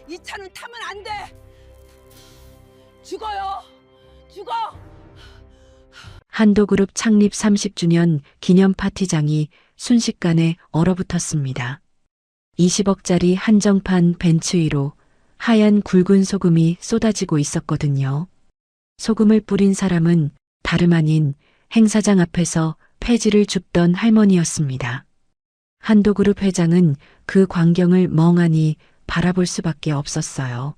이 차는 타면 안 돼. 죽어요. 죽어. 한도그룹 창립 30주년 기념 파티장이 순식간에 얼어붙었습니다. 20억짜리 한정판 벤츠 위로 하얀 굵은 소금이 쏟아지고 있었거든요. 소금을 뿌린 사람은 다름 아닌 행사장 앞에서 폐지를 줍던 할머니였습니다. 한도그룹 회장은 그 광경을 멍하니 바라볼 수밖에 없었어요.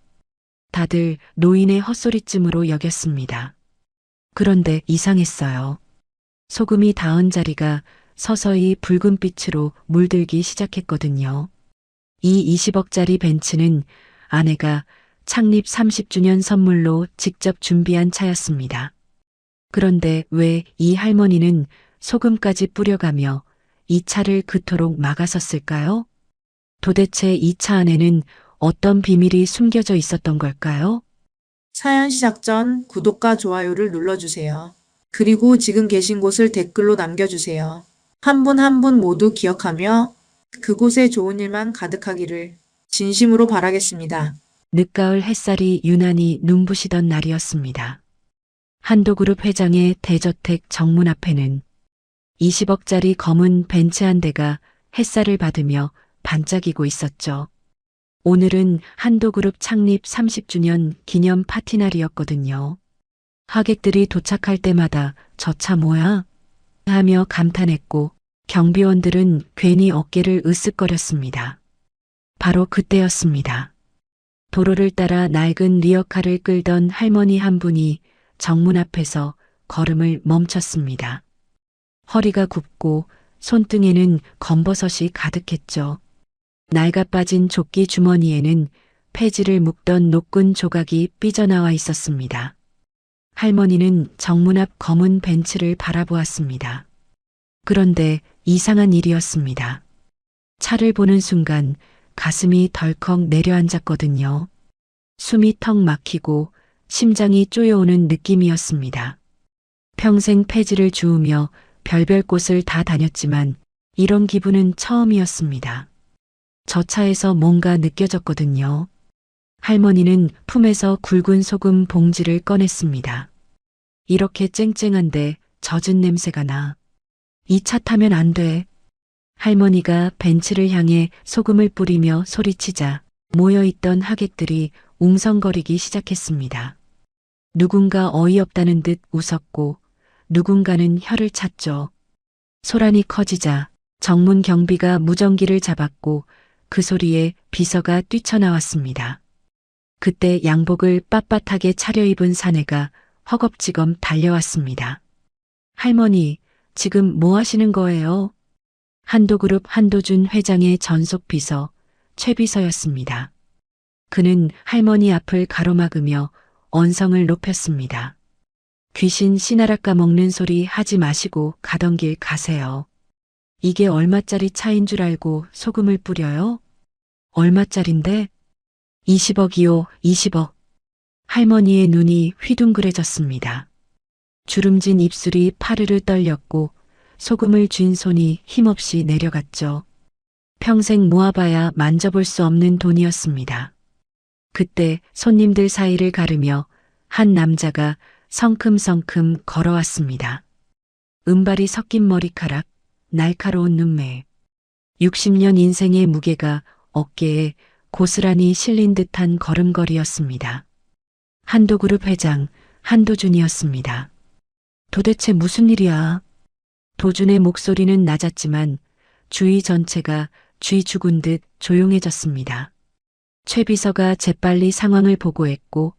다들 노인의 헛소리쯤으로 여겼습니다. 그런데 이상했어요. 소금이 닿은 자리가 서서히 붉은 빛으로 물들기 시작했거든요. 이 20억짜리 벤츠는 아내가 창립 30주년 선물로 직접 준비한 차였습니다. 그런데 왜 이 할머니는 소금까지 뿌려가며 이 차를 그토록 막아섰을까요? 도대체 이 차 안에는 어떤 비밀이 숨겨져 있었던 걸까요? 사연 시작 전 구독과 좋아요를 눌러주세요. 그리고 지금 계신 곳을 댓글로 남겨주세요. 한 분 한 분 모두 기억하며 그곳에 좋은 일만 가득하기를 진심으로 바라겠습니다. 늦가을 햇살이 유난히 눈부시던 날이었습니다. 한도그룹 회장의 대저택 정문 앞에는 20억짜리 검은 벤츠 한 대가 햇살을 받으며 반짝이고 있었죠. 오늘은 한도그룹 창립 30주년 기념 파티 날이었거든요. 하객들이 도착할 때마다 저 차 뭐야? 하며 감탄했고 경비원들은 괜히 어깨를 으쓱거렸습니다. 바로 그때였습니다. 도로를 따라 낡은 리어카를 끌던 할머니 한 분이 정문 앞에서 걸음을 멈췄습니다. 허리가 굽고 손등에는 검버섯이 가득했죠. 낡아 빠진 조끼 주머니에는 폐지를 묶던 노끈 조각이 삐져나와 있었습니다. 할머니는 정문 앞 검은 벤츠를 바라보았습니다. 그런데 이상한 일이었습니다. 차를 보는 순간 가슴이 덜컥 내려앉았거든요. 숨이 턱 막히고 심장이 쪼여오는 느낌이었습니다. 평생 폐지를 주우며 별별 곳을 다 다녔지만 이런 기분은 처음이었습니다. 저 차에서 뭔가 느껴졌거든요. 할머니는 품에서 굵은 소금 봉지를 꺼냈습니다. 이렇게 쨍쨍한데 젖은 냄새가 나. 이 차 타면 안 돼. 할머니가 벤츠를 향해 소금을 뿌리며 소리치자 모여있던 하객들이 웅성거리기 시작했습니다. 누군가 어이없다는 듯 웃었고 누군가는 혀를 찼죠. 소란이 커지자 정문 경비가 무전기를 잡았고 그 소리에 비서가 뛰쳐나왔습니다. 그때 양복을 빳빳하게 차려입은 사내가 허겁지겁 달려왔습니다. 할머니, 지금 뭐 하시는 거예요? 한도그룹 한도준 회장의 전속 비서 최 비서였습니다. 그는 할머니 앞을 가로막으며 언성을 높였습니다. 귀신 씨나락 까먹는 소리 하지 마시고 가던 길 가세요. 이게 얼마짜리 차인 줄 알고 소금을 뿌려요? 얼마짜린데? 20억이요, 20억. 할머니의 눈이 휘둥그레졌습니다. 주름진 입술이 파르르 떨렸고 소금을 쥔 손이 힘없이 내려갔죠. 평생 모아봐야 만져볼 수 없는 돈이었습니다. 그때 손님들 사이를 가르며 한 남자가 성큼성큼 걸어왔습니다. 은발이 섞인 머리카락, 날카로운 눈매. 60년 인생의 무게가 어깨에 고스란히 실린 듯한 걸음걸이였습니다. 한도그룹 회장 한도준이었습니다. 도대체 무슨 일이야? 도준의 목소리는 낮았지만 주위 전체가 쥐 죽은 듯 조용해졌습니다. 최 비서가 재빨리 상황을 보고했고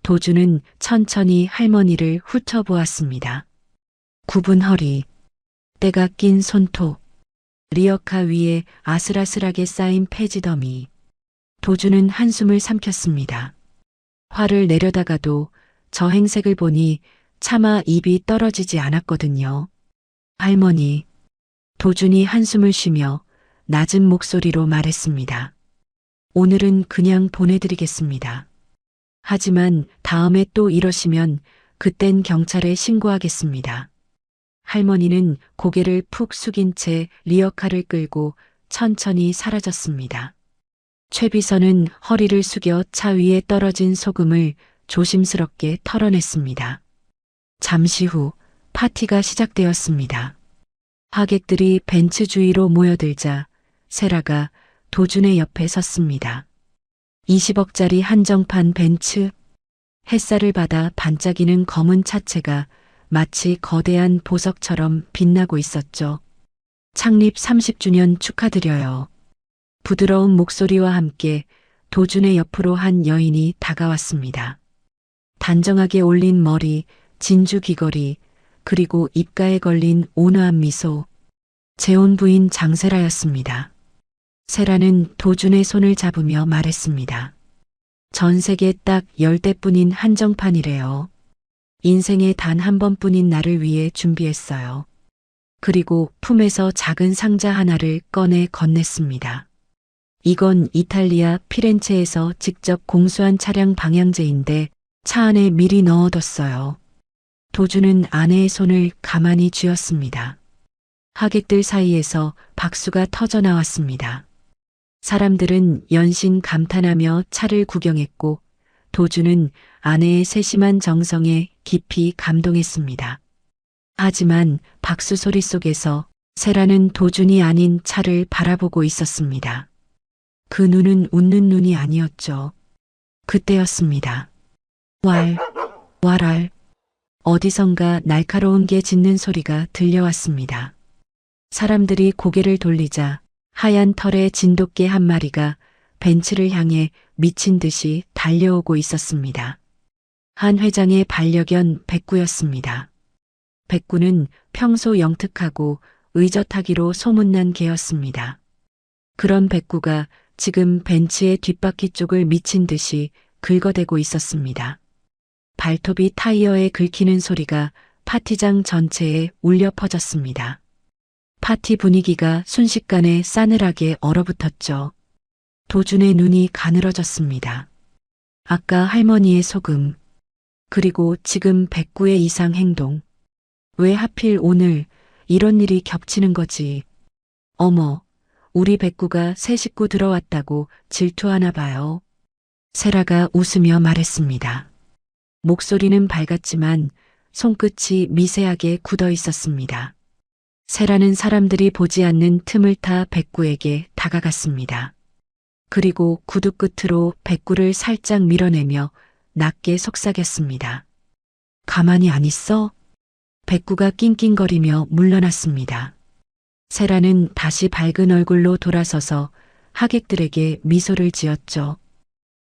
도준은 천천히 할머니를 훑어보았습니다. 굽은 허리, 때가 낀 손톱, 리어카 위에 아슬아슬하게 쌓인 폐지 더미. 도준은 한숨을 삼켰습니다. 화를 내려다가도 저 행색을 보니 차마 입이 떨어지지 않았거든요. 할머니, 도준이 한숨을 쉬며 낮은 목소리로 말했습니다. 오늘은 그냥 보내드리겠습니다. 하지만 다음에 또 이러시면 그땐 경찰에 신고하겠습니다. 할머니는 고개를 푹 숙인 채 리어카를 끌고 천천히 사라졌습니다. 최비선은 허리를 숙여 차 위에 떨어진 소금을 조심스럽게 털어냈습니다. 잠시 후 파티가 시작되었습니다. 하객들이 벤츠 주위로 모여들자 세라가 도준의 옆에 섰습니다. 20억짜리 한정판 벤츠. 햇살을 받아 반짝이는 검은 차체가 마치 거대한 보석처럼 빛나고 있었죠. 창립 30주년 축하드려요. 부드러운 목소리와 함께 도준의 옆으로 한 여인이 다가왔습니다. 단정하게 올린 머리, 진주 귀걸이, 그리고 입가에 걸린 온화한 미소. 재혼 부인 장세라였습니다. 세라는 도준의 손을 잡으며 말했습니다. 전 세계 딱 10대뿐인 한정판이래요. 인생에 단 한 번뿐인 나를 위해 준비했어요. 그리고 품에서 작은 상자 하나를 꺼내 건넸습니다. 이건 이탈리아 피렌체에서 직접 공수한 차량 방향제인데 차 안에 미리 넣어뒀어요. 도준은 아내의 손을 가만히 쥐었습니다. 하객들 사이에서 박수가 터져 나왔습니다. 사람들은 연신 감탄하며 차를 구경했고 도준은 아내의 세심한 정성에 깊이 감동했습니다. 하지만 박수 소리 속에서 세라는 도준이 아닌 차를 바라보고 있었습니다. 그 눈은 웃는 눈이 아니었죠. 그때였습니다. 왈. 어디선가 날카로운 개 짖는 소리가 들려왔습니다. 사람들이 고개를 돌리자 하얀 털의 진돗개 한 마리가 벤츠를 향해 미친 듯이 달려오고 있었습니다. 한 회장의 반려견 백구였습니다. 백구는 평소 영특하고 의젓하기로 소문난 개였습니다. 그런 백구가 지금 벤츠의 뒷바퀴 쪽을 미친 듯이 긁어대고 있었습니다. 발톱이 타이어에 긁히는 소리가 파티장 전체에 울려 퍼졌습니다. 파티 분위기가 순식간에 싸늘하게 얼어붙었죠. 도준의 눈이 가늘어졌습니다. 아까 할머니의 소금, 그리고 지금 백구의 이상 행동. 왜 하필 오늘 이런 일이 겹치는 거지? 어머, 우리 백구가 새 식구 들어왔다고 질투하나 봐요. 세라가 웃으며 말했습니다. 목소리는 밝았지만 손끝이 미세하게 굳어 있었습니다. 세라는 사람들이 보지 않는 틈을 타 백구에게 다가갔습니다. 그리고 구두 끝으로 백구를 살짝 밀어내며 낮게 속삭였습니다. 가만히 안 있어? 백구가 낑낑거리며 물러났습니다. 세라는 다시 밝은 얼굴로 돌아서서 하객들에게 미소를 지었죠.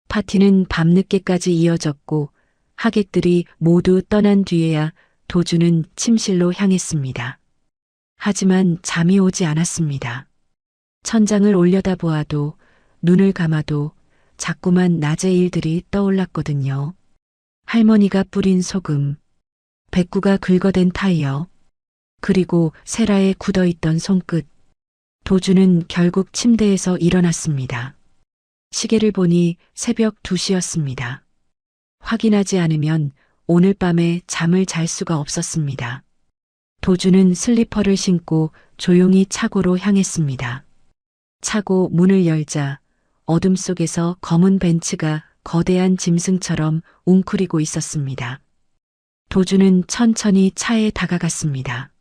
파티는 밤늦게까지 이어졌고 하객들이 모두 떠난 뒤에야 도준은 침실로 향했습니다. 하지만 잠이 오지 않았습니다. 천장을 올려다보아도 눈을 감아도 자꾸만 낮의 일들이 떠올랐거든요. 할머니가 뿌린 소금, 백구가 긁어댄 타이어, 그리고 세라에 굳어있던 손끝. 도준은 결국 침대에서 일어났습니다. 시계를 보니 새벽 2시였습니다. 확인하지 않으면 오늘 밤에 잠을 잘 수가 없었습니다. 도준은 슬리퍼를 신고 조용히 차고로 향했습니다. 차고 문을 열자 어둠 속에서 검은 벤츠가 거대한 짐승처럼 웅크리고 있었습니다. 도준은 천천히 차에 다가갔습니다.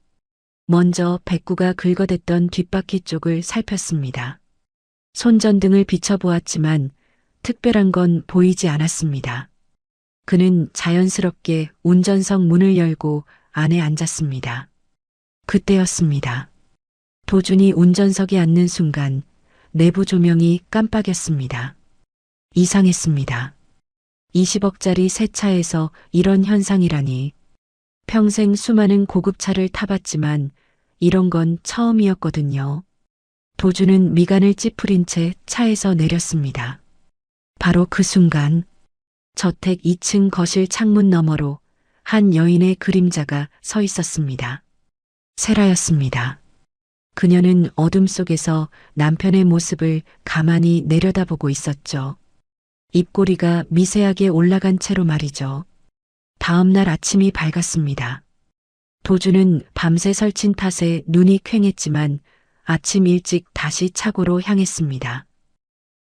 먼저 백구가 긁어댔던 뒷바퀴 쪽을 살폈습니다. 손전등을 비춰보았지만 특별한 건 보이지 않았습니다. 그는 자연스럽게 운전석 문을 열고 안에 앉았습니다. 그때였습니다. 도준이 운전석에 앉는 순간 내부 조명이 깜빡였습니다. 이상했습니다. 20억짜리 새 차에서 이런 현상이라니. 평생 수많은 고급차를 타봤지만 이런 건 처음이었거든요. 도준은 미간을 찌푸린 채 차에서 내렸습니다. 바로 그 순간 저택 2층 거실 창문 너머로 한 여인의 그림자가 서 있었습니다. 세라였습니다. 그녀는 어둠 속에서 남편의 모습을 가만히 내려다보고 있었죠. 입꼬리가 미세하게 올라간 채로 말이죠. 다음 날 아침이 밝았습니다. 도준은 밤새 설친 탓에 눈이 퀭했지만 아침 일찍 다시 차고로 향했습니다.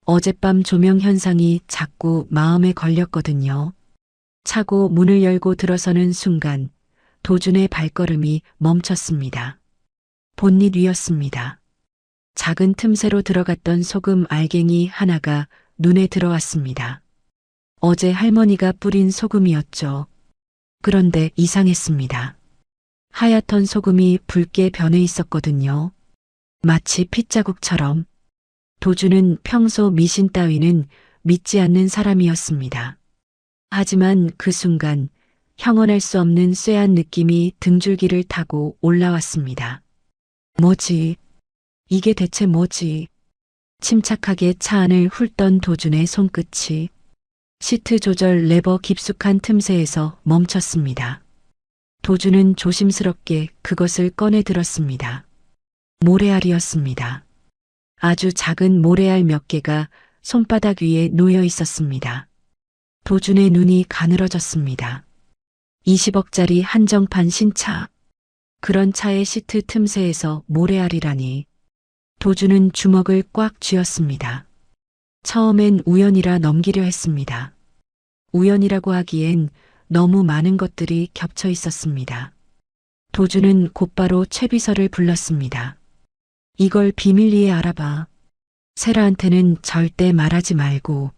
어젯밤 조명 현상이 자꾸 마음에 걸렸거든요. 차고 문을 열고 들어서는 순간 도준의 발걸음이 멈췄습니다. 본닛 위였습니다. 작은 틈새로 들어갔던 소금 알갱이 하나가 눈에 들어왔습니다. 어제 할머니가 뿌린 소금이었죠. 그런데 이상했습니다. 하얗던 소금이 붉게 변해 있었거든요. 마치 핏자국처럼. 도준은 평소 미신 따위는 믿지 않는 사람이었습니다. 하지만 그 순간 형언할 수 없는 쇠한 느낌이 등줄기를 타고 올라왔습니다. 뭐지? 이게 대체 뭐지? 침착하게 차 안을 훑던 도준의 손끝이 시트 조절 레버 깊숙한 틈새에서 멈췄습니다. 도준은 조심스럽게 그것을 꺼내 들었습니다. 모래알이었습니다. 아주 작은 모래알 몇 개가 손바닥 위에 놓여 있었습니다. 도준의 눈이 가늘어졌습니다. 20억짜리 한정판 신차. 그런 차의 시트 틈새에서 모래알이라니. 도준은 주먹을 꽉 쥐었습니다. 처음엔 우연이라 넘기려 했습니다. 우연이라고 하기엔 너무 많은 것들이 겹쳐 있었습니다. 도준은 곧바로 최비서를 불렀습니다. 이걸 비밀리에 알아봐. 세라한테는 절대 말하지 말고.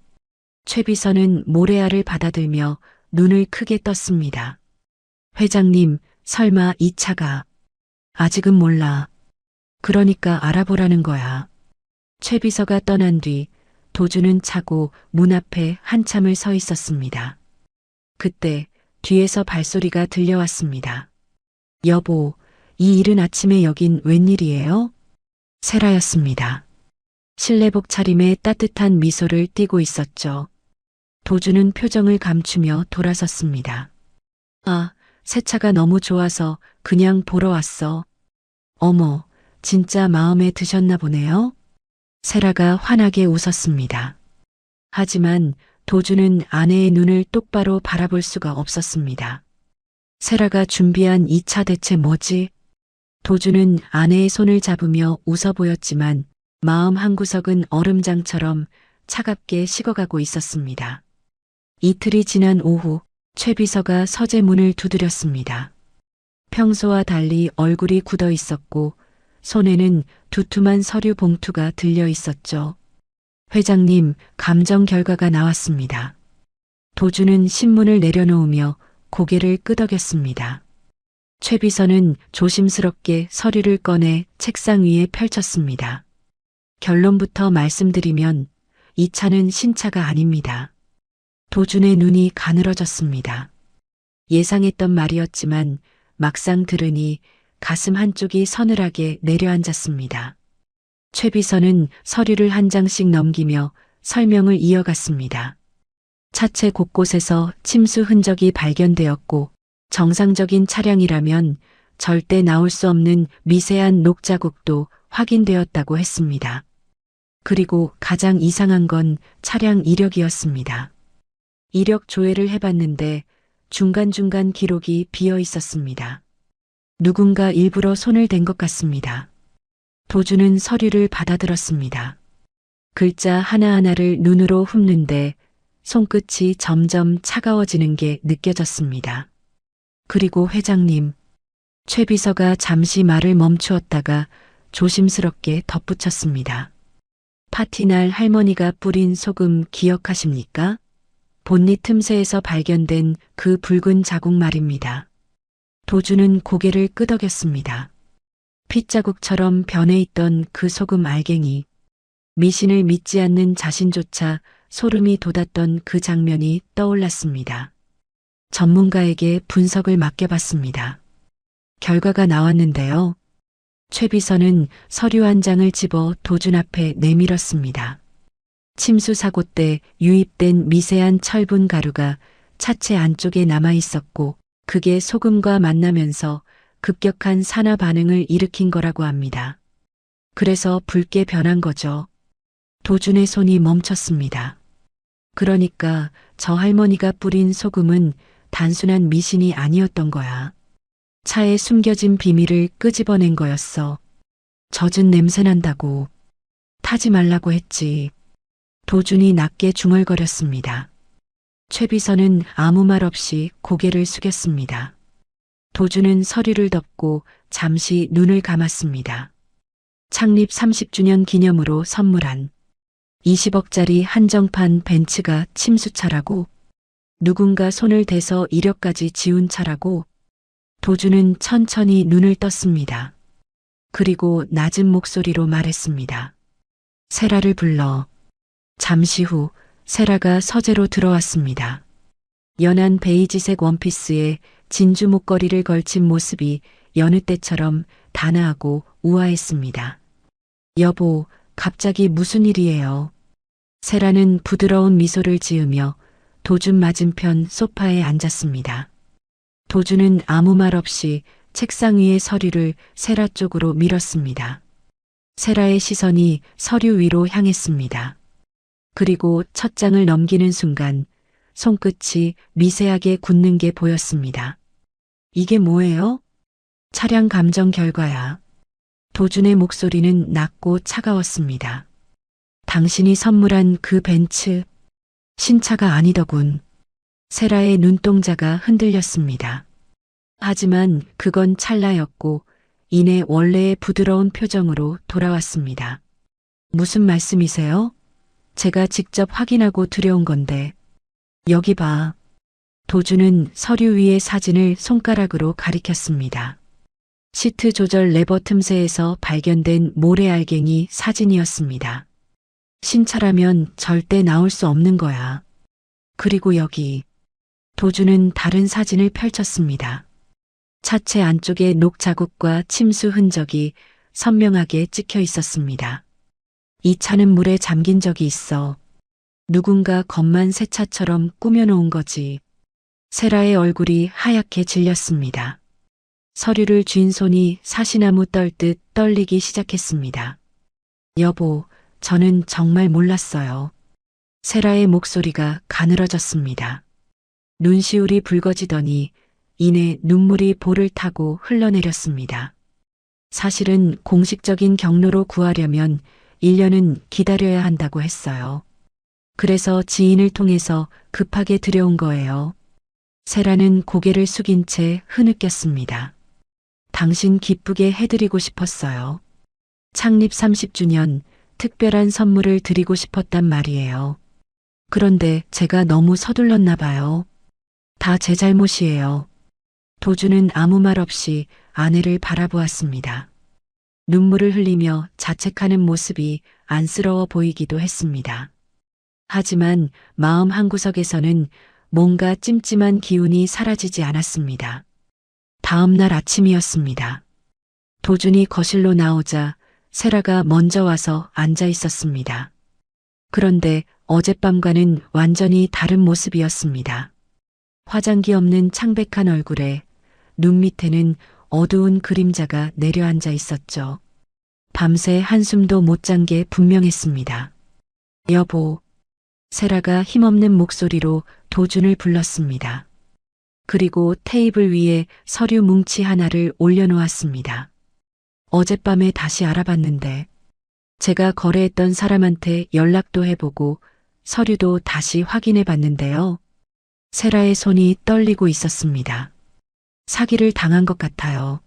최비서는 모래알을 받아들며 눈을 크게 떴습니다. 회장님, 설마 이 차가. 아직은 몰라. 그러니까 알아보라는 거야. 최비서가 떠난 뒤 도준은 차고 문 앞에 한참을 서 있었습니다. 그때 뒤에서 발소리가 들려왔습니다. 여보, 이 이른 아침에 여긴 웬일이에요? 세라였습니다. 실내복 차림에 따뜻한 미소를 띠고 있었죠. 도준은 표정을 감추며 돌아섰습니다. 아, 새 차가 너무 좋아서 그냥 보러 왔어. 어머, 진짜 마음에 드셨나 보네요. 세라가 환하게 웃었습니다. 하지만 도준은 아내의 눈을 똑바로 바라볼 수가 없었습니다. 세라가 준비한 이 차 대체 뭐지? 도준은 아내의 손을 잡으며 웃어 보였지만 마음 한구석은 얼음장처럼 차갑게 식어가고 있었습니다. 이틀이 지난 오후 최 비서가 서재문을 두드렸습니다. 평소와 달리 얼굴이 굳어 있었고 손에는 두툼한 서류 봉투가 들려 있었죠. 회장님, 감정 결과가 나왔습니다. 도준은 신문을 내려놓으며 고개를 끄덕였습니다. 최 비서는 조심스럽게 서류를 꺼내 책상 위에 펼쳤습니다. 결론부터 말씀드리면 이 차는 신차가 아닙니다. 도준의 눈이 가늘어졌습니다. 예상했던 말이었지만 막상 들으니 가슴 한쪽이 서늘하게 내려앉았습니다. 최 비서는 서류를 한 장씩 넘기며 설명을 이어갔습니다. 차체 곳곳에서 침수 흔적이 발견되었고 정상적인 차량이라면 절대 나올 수 없는 미세한 녹자국도 확인되었다고 했습니다. 그리고 가장 이상한 건 차량 이력이었습니다. 이력 조회를 해봤는데 중간중간 기록이 비어 있었습니다. 누군가 일부러 손을 댄 것 같습니다. 도준은 서류를 받아들었습니다. 글자 하나하나를 눈으로 훑는데 손끝이 점점 차가워지는 게 느껴졌습니다. 그리고 회장님, 최 비서가 잠시 말을 멈추었다가 조심스럽게 덧붙였습니다. 파티날 할머니가 뿌린 소금 기억하십니까? 본닛 틈새에서 발견된 그 붉은 자국 말입니다. 도준은 고개를 끄덕였습니다. 핏자국처럼 변해 있던 그 소금 알갱이, 미신을 믿지 않는 자신조차 소름이 돋았던 그 장면이 떠올랐습니다. 전문가에게 분석을 맡겨봤습니다. 결과가 나왔는데요. 최 비서는 서류 한 장을 집어 도준 앞에 내밀었습니다. 침수 사고 때 유입된 미세한 철분 가루가 차체 안쪽에 남아 있었고 그게 소금과 만나면서 급격한 산화 반응을 일으킨 거라고 합니다. 그래서 붉게 변한 거죠. 도준의 손이 멈췄습니다. 그러니까 저 할머니가 뿌린 소금은 단순한 미신이 아니었던 거야. 차에 숨겨진 비밀을 끄집어낸 거였어. 젖은 냄새 난다고. 타지 말라고 했지. 도준이 낮게 중얼거렸습니다. 최비서는 아무 말 없이 고개를 숙였습니다. 도준은 서류를 덮고 잠시 눈을 감았습니다. 창립 30주년 기념으로 선물한 20억짜리 한정판 벤츠가 침수차라고, 누군가 손을 대서 이력까지 지운 차라고. 도준은 천천히 눈을 떴습니다. 그리고 낮은 목소리로 말했습니다. 세라를 불러. 잠시 후 세라가 서재로 들어왔습니다. 연한 베이지색 원피스에 진주 목걸이를 걸친 모습이 여느 때처럼 단아하고 우아했습니다. 여보, 갑자기 무슨 일이에요? 세라는 부드러운 미소를 지으며 도준 맞은편 소파에 앉았습니다. 도준은 아무 말 없이 책상 위의 서류를 세라 쪽으로 밀었습니다. 세라의 시선이 서류 위로 향했습니다. 그리고 첫 장을 넘기는 순간 손끝이 미세하게 굳는 게 보였습니다. 이게 뭐예요? 차량 감정 결과야. 도준의 목소리는 낮고 차가웠습니다. 당신이 선물한 그 벤츠, 신차가 아니더군. 세라의 눈동자가 흔들렸습니다. 하지만 그건 찰나였고 이내 원래의 부드러운 표정으로 돌아왔습니다. 무슨 말씀이세요? 제가 직접 확인하고 들여온 건데. 여기 봐. 도준은 서류 위의 사진을 손가락으로 가리켰습니다. 시트 조절 레버 틈새에서 발견된 모래알갱이 사진이었습니다. 신차라면 절대 나올 수 없는 거야. 그리고 여기. 도준은 다른 사진을 펼쳤습니다. 차체 안쪽에 녹 자국과 침수 흔적이 선명하게 찍혀 있었습니다. 이 차는 물에 잠긴 적이 있어. 누군가 겉만 새 차처럼 꾸며놓은 거지. 세라의 얼굴이 하얗게 질렸습니다. 서류를 쥔 손이 사시나무 떨듯 떨리기 시작했습니다. 여보, 저는 정말 몰랐어요. 세라의 목소리가 가늘어졌습니다. 눈시울이 붉어지더니 이내 눈물이 볼을 타고 흘러내렸습니다. 사실은 공식적인 경로로 구하려면 1년은 기다려야 한다고 했어요. 그래서 지인을 통해서 급하게 들여온 거예요. 세라는 고개를 숙인 채 흐느꼈습니다. 당신 기쁘게 해드리고 싶었어요. 창립 30주년 특별한 선물을 드리고 싶었단 말이에요. 그런데 제가 너무 서둘렀나 봐요. 다 제 잘못이에요. 도준은 아무 말 없이 아내를 바라보았습니다. 눈물을 흘리며 자책하는 모습이 안쓰러워 보이기도 했습니다. 하지만 마음 한구석에서는 뭔가 찜찜한 기운이 사라지지 않았습니다. 다음 날 아침이었습니다. 도준이 거실로 나오자 세라가 먼저 와서 앉아 있었습니다. 그런데 어젯밤과는 완전히 다른 모습이었습니다. 화장기 없는 창백한 얼굴에 눈 밑에는 어두운 그림자가 내려앉아 있었죠. 밤새 한숨도 못 잔 게 분명했습니다. 여보, 세라가 힘없는 목소리로 도준을 불렀습니다. 그리고 테이블 위에 서류 뭉치 하나를 올려놓았습니다. 어젯밤에 다시 알아봤는데 제가 거래했던 사람한테 연락도 해보고 서류도 다시 확인해 봤는데요. 세라의 손이 떨리고 있었습니다. 사기를 당한 것 같아요.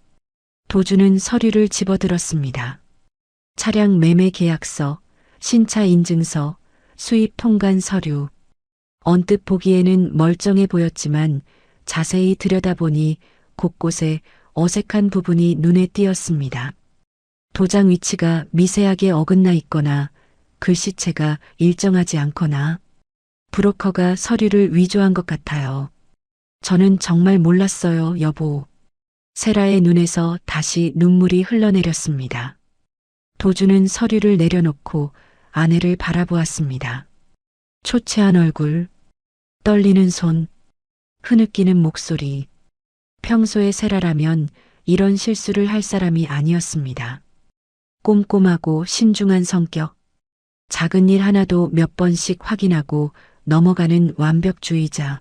도준은 서류를 집어들었습니다. 차량 매매 계약서, 신차 인증서, 수입 통관 서류. 언뜻 보기에는 멀쩡해 보였지만 자세히 들여다보니 곳곳에 어색한 부분이 눈에 띄었습니다. 도장 위치가 미세하게 어긋나 있거나 글씨체가 일정하지 않거나 브로커가 서류를 위조한 것 같아요. 저는 정말 몰랐어요, 여보. 세라의 눈에서 다시 눈물이 흘러내렸습니다. 도준은 서류를 내려놓고 아내를 바라보았습니다. 초췌한 얼굴, 떨리는 손, 흐느끼는 목소리. 평소의 세라라면 이런 실수를 할 사람이 아니었습니다. 꼼꼼하고 신중한 성격, 작은 일 하나도 몇 번씩 확인하고 넘어가는 완벽주의자.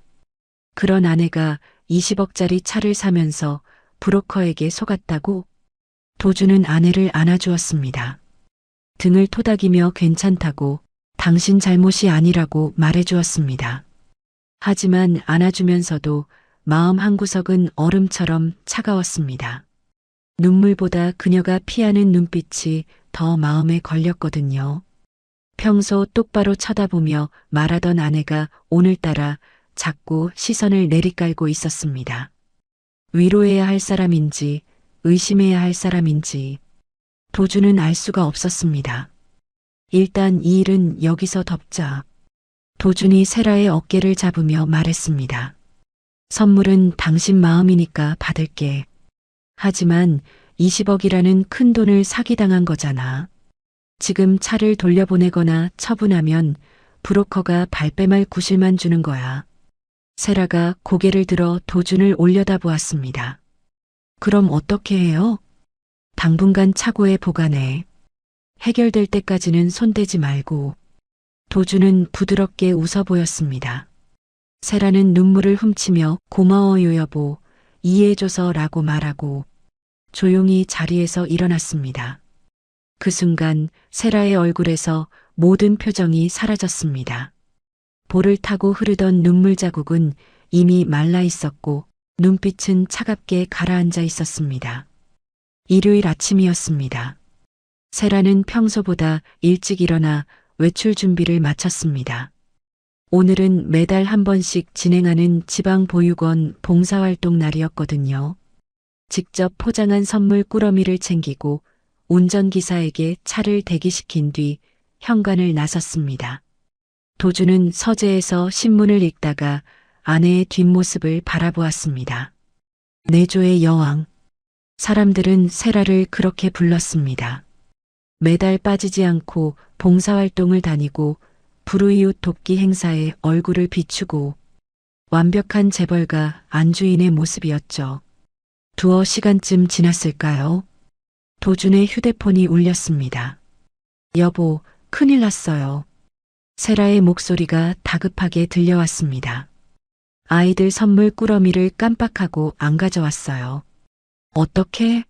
그런 아내가 20억짜리 차를 사면서 브로커에게 속았다고? 도준은 아내를 안아주었습니다. 등을 토닥이며 괜찮다고, 당신 잘못이 아니라고 말해주었습니다. 하지만 안아주면서도 마음 한구석은 얼음처럼 차가웠습니다. 눈물보다 그녀가 피하는 눈빛이 더 마음에 걸렸거든요. 평소 똑바로 쳐다보며 말하던 아내가 오늘따라 자꾸 시선을 내리깔고 있었습니다. 위로해야 할 사람인지 의심해야 할 사람인지 도주는 알 수가 없었습니다. 일단 이 일은 여기서 덮자. 도준이 세라의 어깨를 잡으며 말했습니다. 선물은 당신 마음이니까 받을게. 하지만 20억이라는 큰 돈을 사기당한 거잖아. 지금 차를 돌려보내거나 처분하면 브로커가 발뺌할 구실만 주는 거야. 세라가 고개를 들어 도준을 올려다보았습니다. 그럼 어떻게 해요? 당분간 차고에 보관해. 해결될 때까지는 손대지 말고. 도준은 부드럽게 웃어 보였습니다. 세라는 눈물을 훔치며 고마워요 여보, 이해해줘서 라고 말하고 조용히 자리에서 일어났습니다. 그 순간 세라의 얼굴에서 모든 표정이 사라졌습니다. 볼을 타고 흐르던 눈물 자국은 이미 말라 있었고 눈빛은 차갑게 가라앉아 있었습니다. 일요일 아침이었습니다. 세라는 평소보다 일찍 일어나 외출 준비를 마쳤습니다. 오늘은 매달 한 번씩 진행하는 지방보육원 봉사활동 날이었거든요. 직접 포장한 선물 꾸러미를 챙기고 운전기사에게 차를 대기시킨 뒤 현관을 나섰습니다. 도주는 서재에서 신문을 읽다가 아내의 뒷모습을 바라보았습니다. 내조의 여왕. 사람들은 세라를 그렇게 불렀습니다. 매달 빠지지 않고 봉사활동을 다니고 불우이웃 돕기 행사에 얼굴을 비추고 완벽한 재벌가 안주인의 모습이었죠. 두어 시간쯤 지났을까요? 도준의 휴대폰이 울렸습니다. 여보, 큰일 났어요. 세라의 목소리가 다급하게 들려왔습니다. 아이들 선물 꾸러미를 깜빡하고 안 가져왔어요. 어떻게?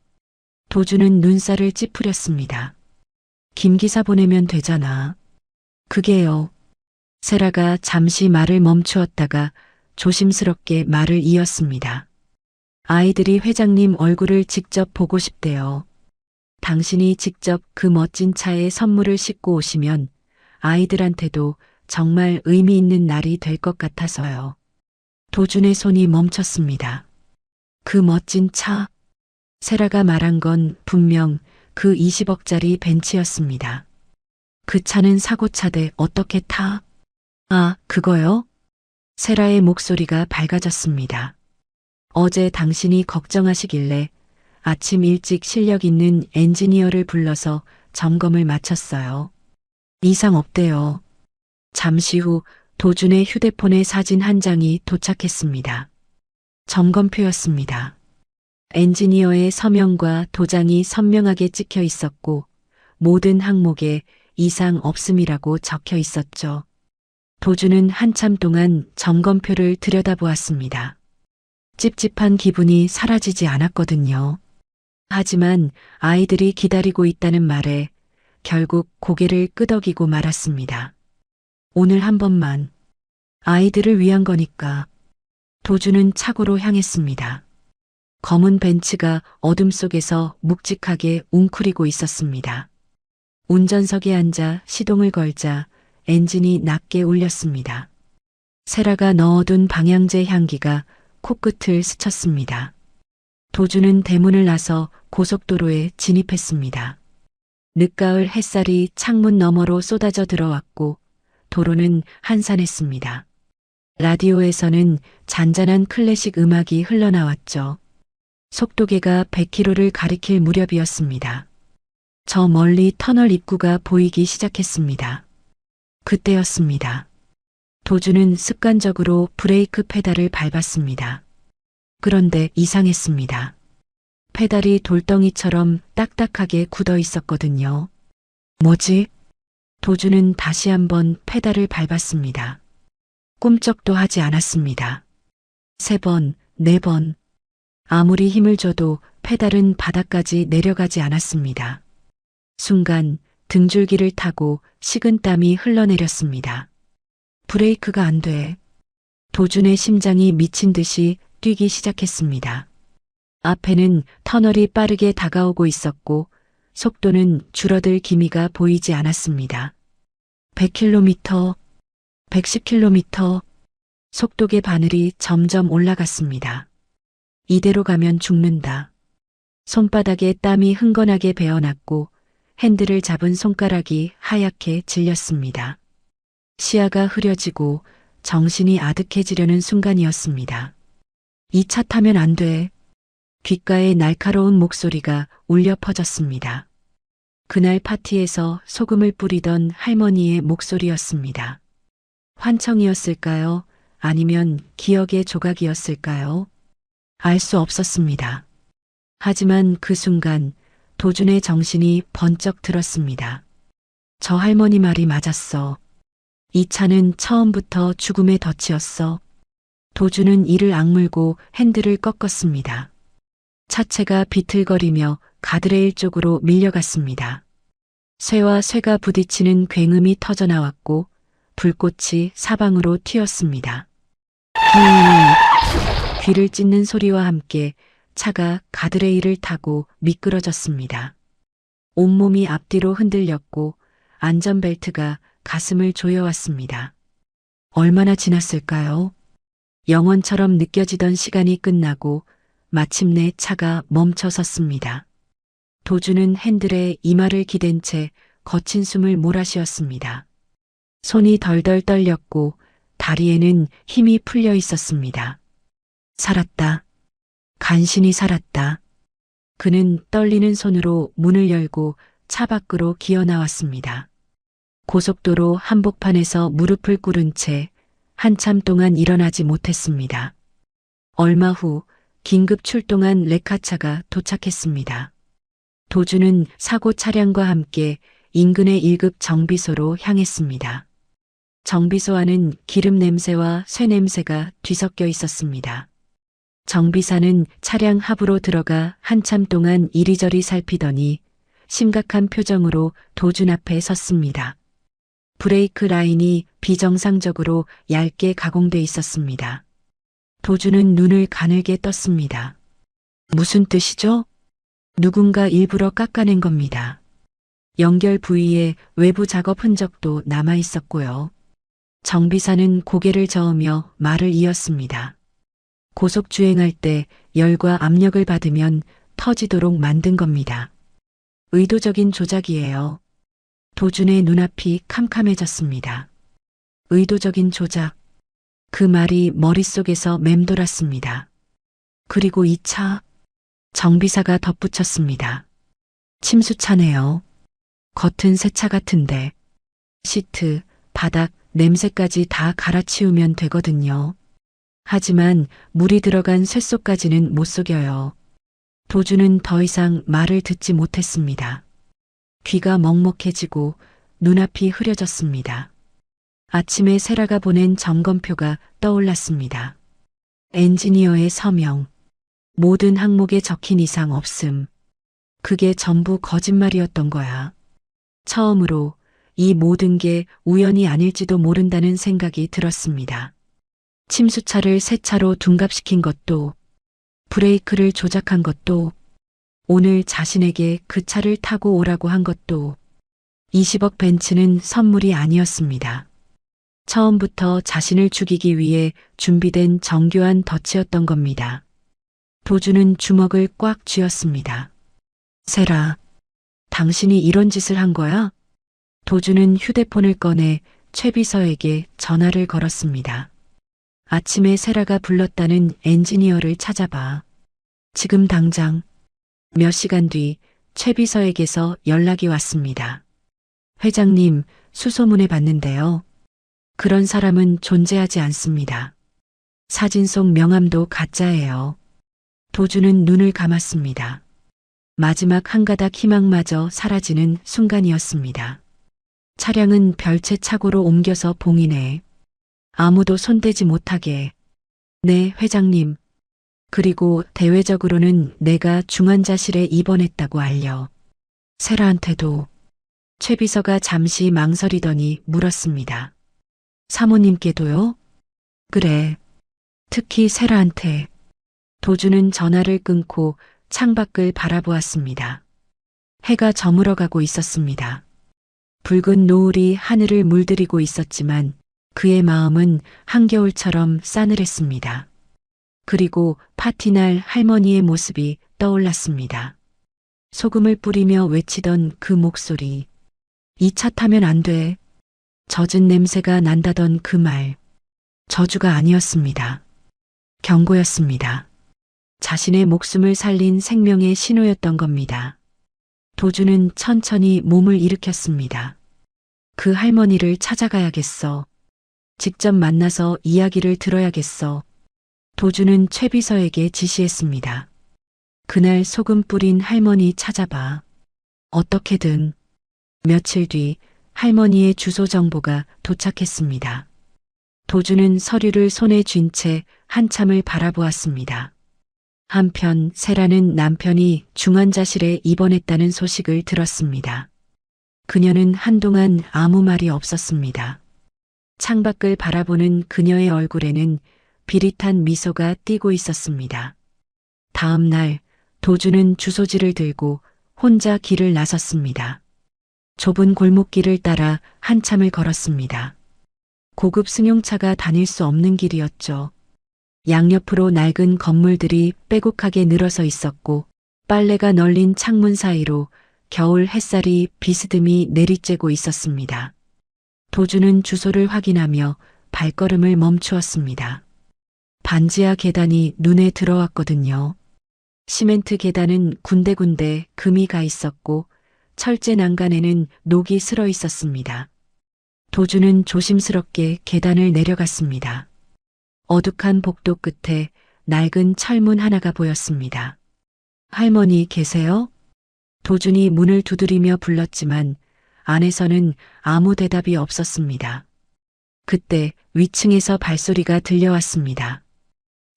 도준은 눈살을 찌푸렸습니다. 김 기사 보내면 되잖아. 그게요. 세라가 잠시 말을 멈추었다가 조심스럽게 말을 이었습니다. 아이들이 회장님 얼굴을 직접 보고 싶대요. 당신이 직접 그 멋진 차에 선물을 싣고 오시면 아이들한테도 정말 의미 있는 날이 될 것 같아서요. 도준의 손이 멈췄습니다. 그 멋진 차. 세라가 말한 건 분명 그 20억짜리 벤츠였습니다. 그 차는 사고차대 어떻게 타? 아, 그거요? 세라의 목소리가 밝아졌습니다. 어제 당신이 걱정하시길래 아침 일찍 실력 있는 엔지니어를 불러서 점검을 마쳤어요. 이상 없대요. 잠시 후 도준의 휴대폰에 사진 한 장이 도착했습니다. 점검표였습니다. 엔지니어의 서명과 도장이 선명하게 찍혀 있었고 모든 항목에 이상 없음이라고 적혀 있었죠. 도준은 한참 동안 점검표를 들여다보았습니다. 찝찝한 기분이 사라지지 않았거든요. 하지만 아이들이 기다리고 있다는 말에 결국 고개를 끄덕이고 말았습니다. 오늘 한 번만. 아이들을 위한 거니까. 도준은 차고로 향했습니다. 검은 벤츠가 어둠 속에서 묵직하게 웅크리고 있었습니다. 운전석에 앉아 시동을 걸자 엔진이 낮게 울렸습니다. 세라가 넣어둔 방향제 향기가 코끝을 스쳤습니다. 도준은 대문을 나서 고속도로에 진입했습니다. 늦가을 햇살이 창문 너머로 쏟아져 들어왔고 도로는 한산했습니다. 라디오에서는 잔잔한 클래식 음악이 흘러나왔죠. 속도계가 100km를 가리킬 무렵이었습니다. 저 멀리 터널 입구가 보이기 시작했습니다. 그때였습니다. 도준은 습관적으로 브레이크 페달을 밟았습니다. 그런데 이상했습니다. 페달이 돌덩이처럼 딱딱하게 굳어 있었거든요. 뭐지? 도준은 다시 한번 페달을 밟았습니다. 꿈쩍도 하지 않았습니다. 3번, 4번. 아무리 힘을 줘도 페달은 바닥까지 내려가지 않았습니다. 순간 등줄기를 타고 식은땀이 흘러내렸습니다. 브레이크가 안 돼. 도준의 심장이 미친 듯이 뛰기 시작했습니다. 앞에는 터널이 빠르게 다가오고 있었고 속도는 줄어들 기미가 보이지 않았습니다. 100km, 110km, 속도계 바늘이 점점 올라갔습니다. 이대로 가면 죽는다. 손바닥에 땀이 흥건하게 배어났고 핸들을 잡은 손가락이 하얗게 질렸습니다. 시야가 흐려지고 정신이 아득해지려는 순간이었습니다. 이 차 타면 안 돼. 귓가에 날카로운 목소리가 울려 퍼졌습니다. 그날 파티에서 소금을 뿌리던 할머니의 목소리였습니다. 환청이었을까요? 아니면 기억의 조각이었을까요? 알 수 없었습니다. 하지만 그 순간 도준의 정신이 번쩍 들었습니다. 저 할머니 말이 맞았어. 이 차는 처음부터 죽음의 덫이었어. 도준은 이를 악물고 핸들을 꺾었습니다. 차체가 비틀거리며 가드레일 쪽으로 밀려갔습니다. 쇠와 쇠가 부딪히는 굉음이 터져나왔고 불꽃이 사방으로 튀었습니다. 귀를 찢는 소리와 함께 차가 가드레일을 타고 미끄러졌습니다. 온몸이 앞뒤로 흔들렸고 안전벨트가 가슴을 조여왔습니다. 얼마나 지났을까요? 영원처럼 느껴지던 시간이 끝나고 마침내 차가 멈춰 섰습니다. 도준은 핸들에 이마를 기댄 채 거친 숨을 몰아쉬었습니다. 손이 덜덜 떨렸고 다리에는 힘이 풀려 있었습니다. 살았다. 간신히 살았다. 그는 떨리는 손으로 문을 열고 차 밖으로 기어 나왔습니다. 고속도로 한복판에서 무릎을 꿇은 채 한참 동안 일어나지 못했습니다. 얼마 후 긴급 출동한 레카차가 도착했습니다. 도준은 사고 차량과 함께 인근의 1급 정비소로 향했습니다. 정비소 안은 기름 냄새와 쇠 냄새가 뒤섞여 있었습니다. 정비사는 차량 하부로 들어가 한참 동안 이리저리 살피더니 심각한 표정으로 도준 앞에 섰습니다. 브레이크 라인이 비정상적으로 얇게 가공돼 있었습니다. 도준은 눈을 가늘게 떴습니다. 무슨 뜻이죠? 누군가 일부러 깎아낸 겁니다. 연결 부위에 외부 작업 흔적도 남아 있었고요. 정비사는 고개를 저으며 말을 이었습니다. 고속 주행할 때 열과 압력을 받으면 터지도록 만든 겁니다. 의도적인 조작이에요. 도준의 눈앞이 캄캄해졌습니다. 의도적인 조작. 그 말이 머릿속에서 맴돌았습니다. 그리고 이 차, 정비사가 덧붙였습니다. 침수차네요. 겉은 새 차 같은데 시트, 바닥, 냄새까지 다 갈아치우면 되거든요. 하지만 물이 들어간 쇳속까지는 못 속여요. 도준은 더 이상 말을 듣지 못했습니다. 귀가 먹먹해지고 눈앞이 흐려졌습니다. 아침에 세라가 보낸 점검표가 떠올랐습니다. 엔지니어의 서명. 모든 항목에 적힌 이상 없음. 그게 전부 거짓말이었던 거야. 처음으로 이 모든 게 우연이 아닐지도 모른다는 생각이 들었습니다. 침수차를 새 차로 둔갑시킨 것도, 브레이크를 조작한 것도, 오늘 자신에게 그 차를 타고 오라고 한 것도 20억 벤츠는 선물이 아니었습니다. 처음부터 자신을 죽이기 위해 준비된 정교한 덫이었던 겁니다. 도준은 주먹을 꽉 쥐었습니다. 세라, 당신이 이런 짓을 한 거야? 도준은 휴대폰을 꺼내 최 비서에게 전화를 걸었습니다. 아침에 세라가 불렀다는 엔지니어를 찾아봐. 지금 당장. 몇 시간 뒤 최 비서에게서 연락이 왔습니다. 회장님, 수소문해 봤는데요. 그런 사람은 존재하지 않습니다. 사진 속 명함도 가짜예요. 도준은 눈을 감았습니다. 마지막 한 가닥 희망마저 사라지는 순간이었습니다. 차량은 별채 차고로 옮겨서 봉인해. 아무도 손대지 못하게. 네, 회장님. 그리고 대외적으로는 내가 중환자실에 입원했다고 알려. 세라한테도. 최 비서가 잠시 망설이더니 물었습니다. 사모님께도요? 그래. 특히 세라한테. 도주는 전화를 끊고 창밖을 바라보았습니다. 해가 저물어가고 있었습니다. 붉은 노을이 하늘을 물들이고 있었지만 그의 마음은 한겨울처럼 싸늘했습니다. 그리고 파티날 할머니의 모습이 떠올랐습니다. 소금을 뿌리며 외치던 그 목소리. 이 차 타면 안 돼. 젖은 냄새가 난다던 그 말. 저주가 아니었습니다. 경고였습니다. 자신의 목숨을 살린 생명의 신호였던 겁니다. 도주는 천천히 몸을 일으켰습니다. 그 할머니를 찾아가야겠어. 직접 만나서 이야기를 들어야겠어. 도주는 최 비서에게 지시했습니다. 그날 소금 뿌린 할머니 찾아봐. 어떻게든. 며칠 뒤 할머니의 주소 정보가 도착했습니다. 도주는 서류를 손에 쥔 채 한참을 바라보았습니다. 한편 세라는 남편이 중환자실에 입원했다는 소식을 들었습니다. 그녀는 한동안 아무 말이 없었습니다. 창밖을 바라보는 그녀의 얼굴에는 비릿한 미소가 띄고 있었습니다. 다음 날 도주는 주소지를 들고 혼자 길을 나섰습니다. 좁은 골목길을 따라 한참을 걸었습니다. 고급 승용차가 다닐 수 없는 길이었죠. 양옆으로 낡은 건물들이 빼곡하게 늘어서 있었고 빨래가 널린 창문 사이로 겨울 햇살이 비스듬히 내리쬐고 있었습니다. 도주는 주소를 확인하며 발걸음을 멈추었습니다. 반지하 계단이 눈에 들어왔거든요. 시멘트 계단은 군데군데 금이 가 있었고 철제 난간에는 녹이 슬어 있었습니다. 도주는 조심스럽게 계단을 내려갔습니다. 어둑한 복도 끝에 낡은 철문 하나가 보였습니다. 할머니 계세요? 도준이 문을 두드리며 불렀지만 안에서는 아무 대답이 없었습니다. 그때 위층에서 발소리가 들려왔습니다.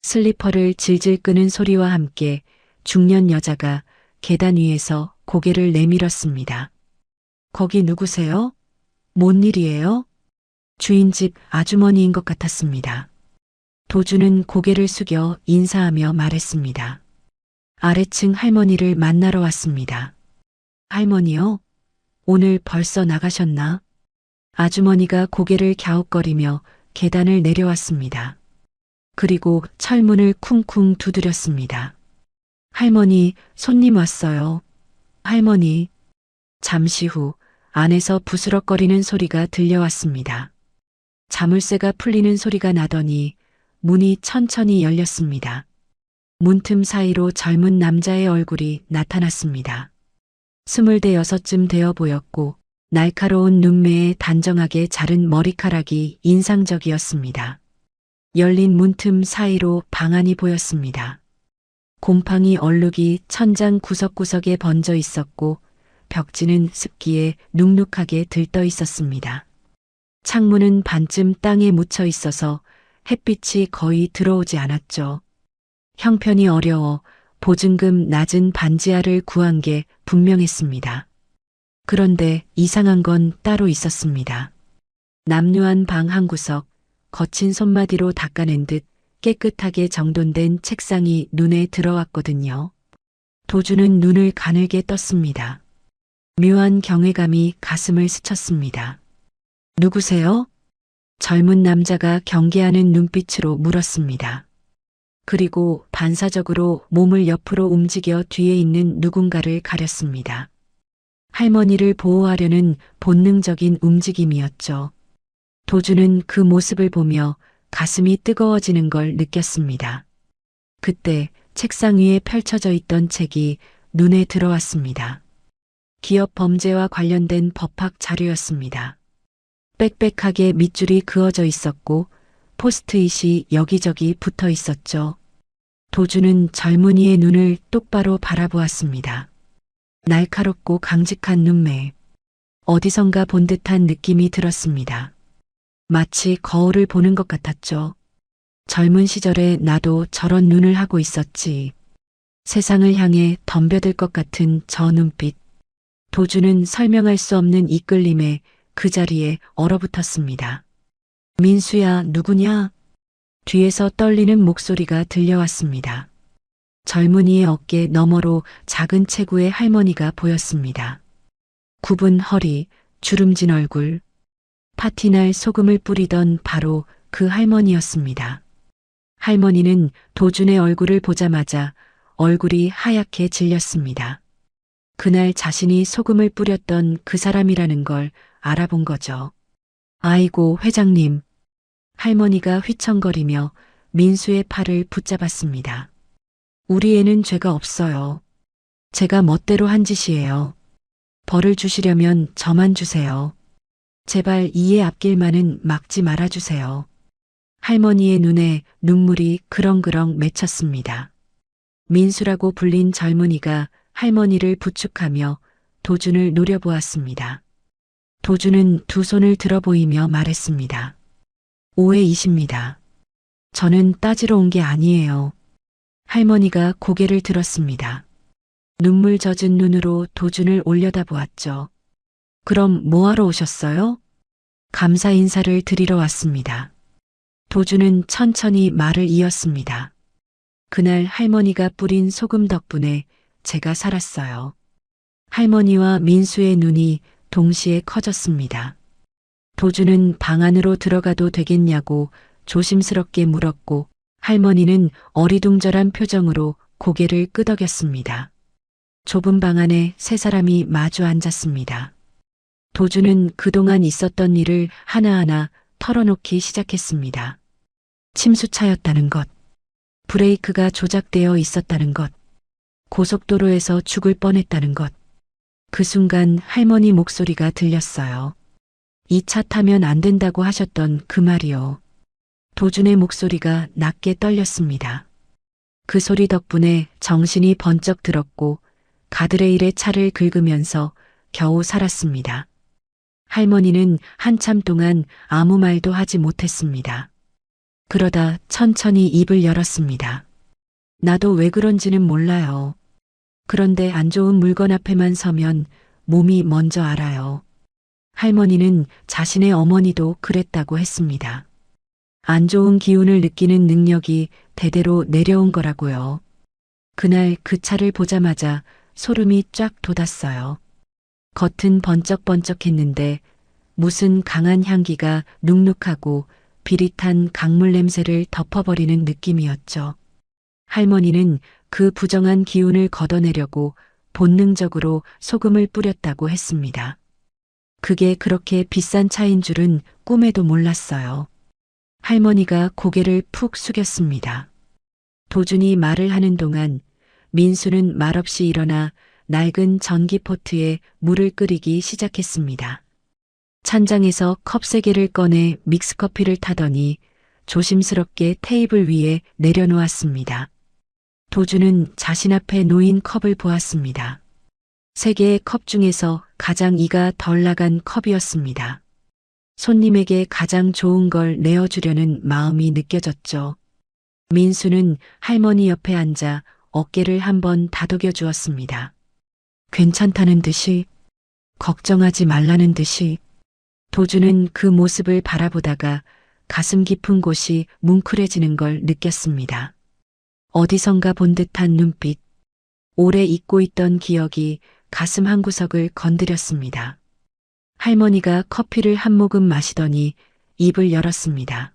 슬리퍼를 질질 끄는 소리와 함께 중년 여자가 계단 위에서 고개를 내밀었습니다. 거기 누구세요? 뭔 일이에요? 주인집 아주머니인 것 같았습니다. 도주는 고개를 숙여 인사하며 말했습니다. 아래층 할머니를 만나러 왔습니다. 할머니요? 오늘 벌써 나가셨나? 아주머니가 고개를 갸웃거리며 계단을 내려왔습니다. 그리고 철문을 쿵쿵 두드렸습니다. 할머니, 손님 왔어요. 할머니. 잠시 후 안에서 부스럭거리는 소리가 들려왔습니다. 자물쇠가 풀리는 소리가 나더니 문이 천천히 열렸습니다. 문틈 사이로 젊은 남자의 얼굴이 나타났습니다. 26쯤 되어 보였고 날카로운 눈매에 단정하게 자른 머리카락이 인상적이었습니다. 열린 문틈 사이로 방안이 보였습니다. 곰팡이 얼룩이 천장 구석구석에 번져 있었고 벽지는 습기에 눅눅하게 들떠 있었습니다. 창문은 반쯤 땅에 묻혀 있어서 햇빛이 거의 들어오지 않았죠. 형편이 어려워 보증금 낮은 반지하를 구한 게 분명했습니다. 그런데 이상한 건 따로 있었습니다. 남루한 방 한 구석, 거친 손마디로 닦아낸 듯 깨끗하게 정돈된 책상이 눈에 들어왔거든요. 도주는 눈을 가늘게 떴습니다. 묘한 경외감이 가슴을 스쳤습니다. 누구세요? 젊은 남자가 경계하는 눈빛으로 물었습니다. 그리고 반사적으로 몸을 옆으로 움직여 뒤에 있는 누군가를 가렸습니다. 할머니를 보호하려는 본능적인 움직임이었죠. 도주는 그 모습을 보며 가슴이 뜨거워지는 걸 느꼈습니다. 그때 책상 위에 펼쳐져 있던 책이 눈에 들어왔습니다. 기업 범죄와 관련된 법학 자료였습니다. 빽빽하게 밑줄이 그어져 있었고 포스트잇이 여기저기 붙어 있었죠. 도주는 젊은이의 눈을 똑바로 바라보았습니다. 날카롭고 강직한 눈매. 어디선가 본 듯한 느낌이 들었습니다. 마치 거울을 보는 것 같았죠. 젊은 시절에 나도 저런 눈을 하고 있었지. 세상을 향해 덤벼들 것 같은 저 눈빛. 도주는 설명할 수 없는 이끌림에 그 자리에 얼어붙었습니다. 민수야, 누구냐? 뒤에서 떨리는 목소리가 들려왔습니다. 젊은이의 어깨 너머로 작은 체구의 할머니가 보였습니다. 굽은 허리, 주름진 얼굴, 파티날 소금을 뿌리던 바로 그 할머니였습니다. 할머니는 도준의 얼굴을 보자마자 얼굴이 하얗게 질렸습니다. 그날 자신이 소금을 뿌렸던 그 사람이라는 걸 알아본 거죠. 아이고, 회장님. 할머니가 휘청거리며 민수의 팔을 붙잡았습니다. 우리 애는 죄가 없어요. 제가 멋대로 한 짓이에요. 벌을 주시려면 저만 주세요. 제발 이의 앞길만은 막지 말아주세요. 할머니의 눈에 눈물이 그렁그렁 맺혔습니다. 민수라고 불린 젊은이가 할머니를 부축하며 도준을 노려보았습니다. 도준은 두 손을 들어 보이며 말했습니다. 오해이십니다. 저는 따지러 온 게 아니에요. 할머니가 고개를 들었습니다. 눈물 젖은 눈으로 도준을 올려다보았죠. 그럼 뭐하러 오셨어요? 감사 인사를 드리러 왔습니다. 도준은 천천히 말을 이었습니다. 그날 할머니가 뿌린 소금 덕분에 제가 살았어요. 할머니와 민수의 눈이 동시에 커졌습니다. 도준은 방 안으로 들어가도 되겠냐고 조심스럽게 물었고 할머니는 어리둥절한 표정으로 고개를 끄덕였습니다. 좁은 방 안에 세 사람이 마주 앉았습니다. 도준은 그동안 있었던 일을 하나하나 털어놓기 시작했습니다. 침수차였다는 것, 브레이크가 조작되어 있었다는 것, 고속도로에서 죽을 뻔했다는 것. 그 순간 할머니 목소리가 들렸어요. 이 차 타면 안 된다고 하셨던 그 말이요. 도준의 목소리가 낮게 떨렸습니다. 그 소리 덕분에 정신이 번쩍 들었고 가드레일에 차를 긁으면서 겨우 살았습니다. 할머니는 한참 동안 아무 말도 하지 못했습니다. 그러다 천천히 입을 열었습니다. 나도 왜 그런지는 몰라요. 그런데 안 좋은 물건 앞에만 서면 몸이 먼저 알아요. 할머니는 자신의 어머니도 그랬다고 했습니다. 안 좋은 기운을 느끼는 능력이 대대로 내려온 거라고요. 그날 그 차를 보자마자 소름이 쫙 돋았어요. 겉은 번쩍번쩍했는데 무슨 강한 향기가 눅눅하고 비릿한 강물 냄새를 덮어버리는 느낌이었죠. 할머니는 그 부정한 기운을 걷어내려고 본능적으로 소금을 뿌렸다고 했습니다. 그게 그렇게 비싼 차인 줄은 꿈에도 몰랐어요. 할머니가 고개를 푹 숙였습니다. 도준이 말을 하는 동안 민수는 말없이 일어나 낡은 전기포트에 물을 끓이기 시작했습니다. 찬장에서 컵 3개를 꺼내 믹스커피를 타더니 조심스럽게 테이블 위에 내려놓았습니다. 도준은 자신 앞에 놓인 컵을 보았습니다. 3개의 컵 중에서 가장 이가 덜 나간 컵이었습니다. 손님에게 가장 좋은 걸 내어주려는 마음이 느껴졌죠. 민수는 할머니 옆에 앉아 어깨를 한번 다독여 주었습니다. 괜찮다는 듯이, 걱정하지 말라는 듯이. 도준은 그 모습을 바라보다가 가슴 깊은 곳이 뭉클해지는 걸 느꼈습니다. 어디선가 본 듯한 눈빛, 오래 잊고 있던 기억이 가슴 한구석을 건드렸습니다. 할머니가 커피를 한 모금 마시더니 입을 열었습니다.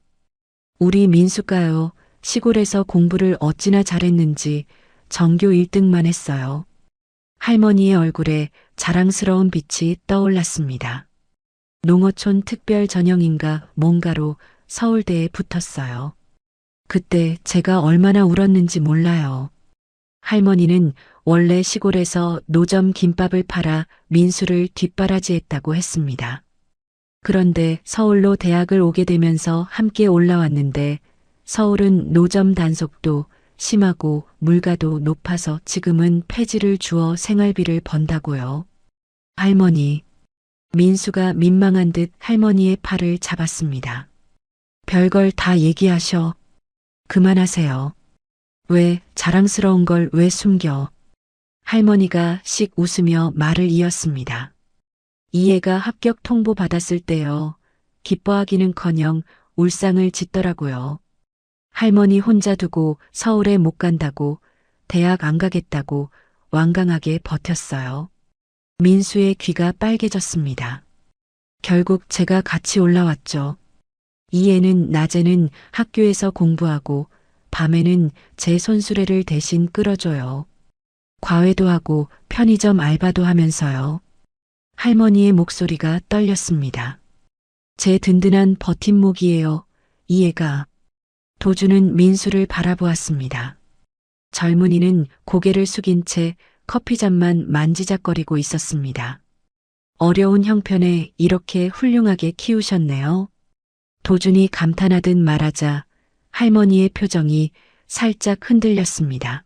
우리 민수가요, 시골에서 공부를 어찌나 잘했는지 전교 1등만 했어요. 할머니의 얼굴에 자랑스러운 빛이 떠올랐습니다. 농어촌 특별 전형인가 뭔가로 서울대에 붙었어요. 그때 제가 얼마나 울었는지 몰라요. 할머니는 원래 시골에서 노점 김밥을 팔아 민수를 뒷바라지했다고 했습니다. 그런데 서울로 대학을 오게 되면서 함께 올라왔는데 서울은 노점 단속도 심하고 물가도 높아서 지금은 폐지를 주어 생활비를 번다고요. 할머니, 민수가 민망한 듯 할머니의 팔을 잡았습니다. 별걸 다 얘기하셔. 그만하세요. 왜 자랑스러운 걸 왜 숨겨? 할머니가 씩 웃으며 말을 이었습니다. 이 애가 합격 통보 받았을 때요. 기뻐하기는커녕 울상을 짓더라고요. 할머니 혼자 두고 서울에 못 간다고, 대학 안 가겠다고 완강하게 버텼어요. 민수의 귀가 빨개졌습니다. 결국 제가 같이 올라왔죠. 이 애는 낮에는 학교에서 공부하고 밤에는 제 손수레를 대신 끌어줘요. 과외도 하고 편의점 알바도 하면서요. 할머니의 목소리가 떨렸습니다. 제 든든한 버팀목이에요. 이 애가. 도주는 민수를 바라보았습니다. 젊은이는 고개를 숙인 채 커피잔만 만지작거리고 있었습니다. 어려운 형편에 이렇게 훌륭하게 키우셨네요. 도준이 감탄하듯 말하자 할머니의 표정이 살짝 흔들렸습니다.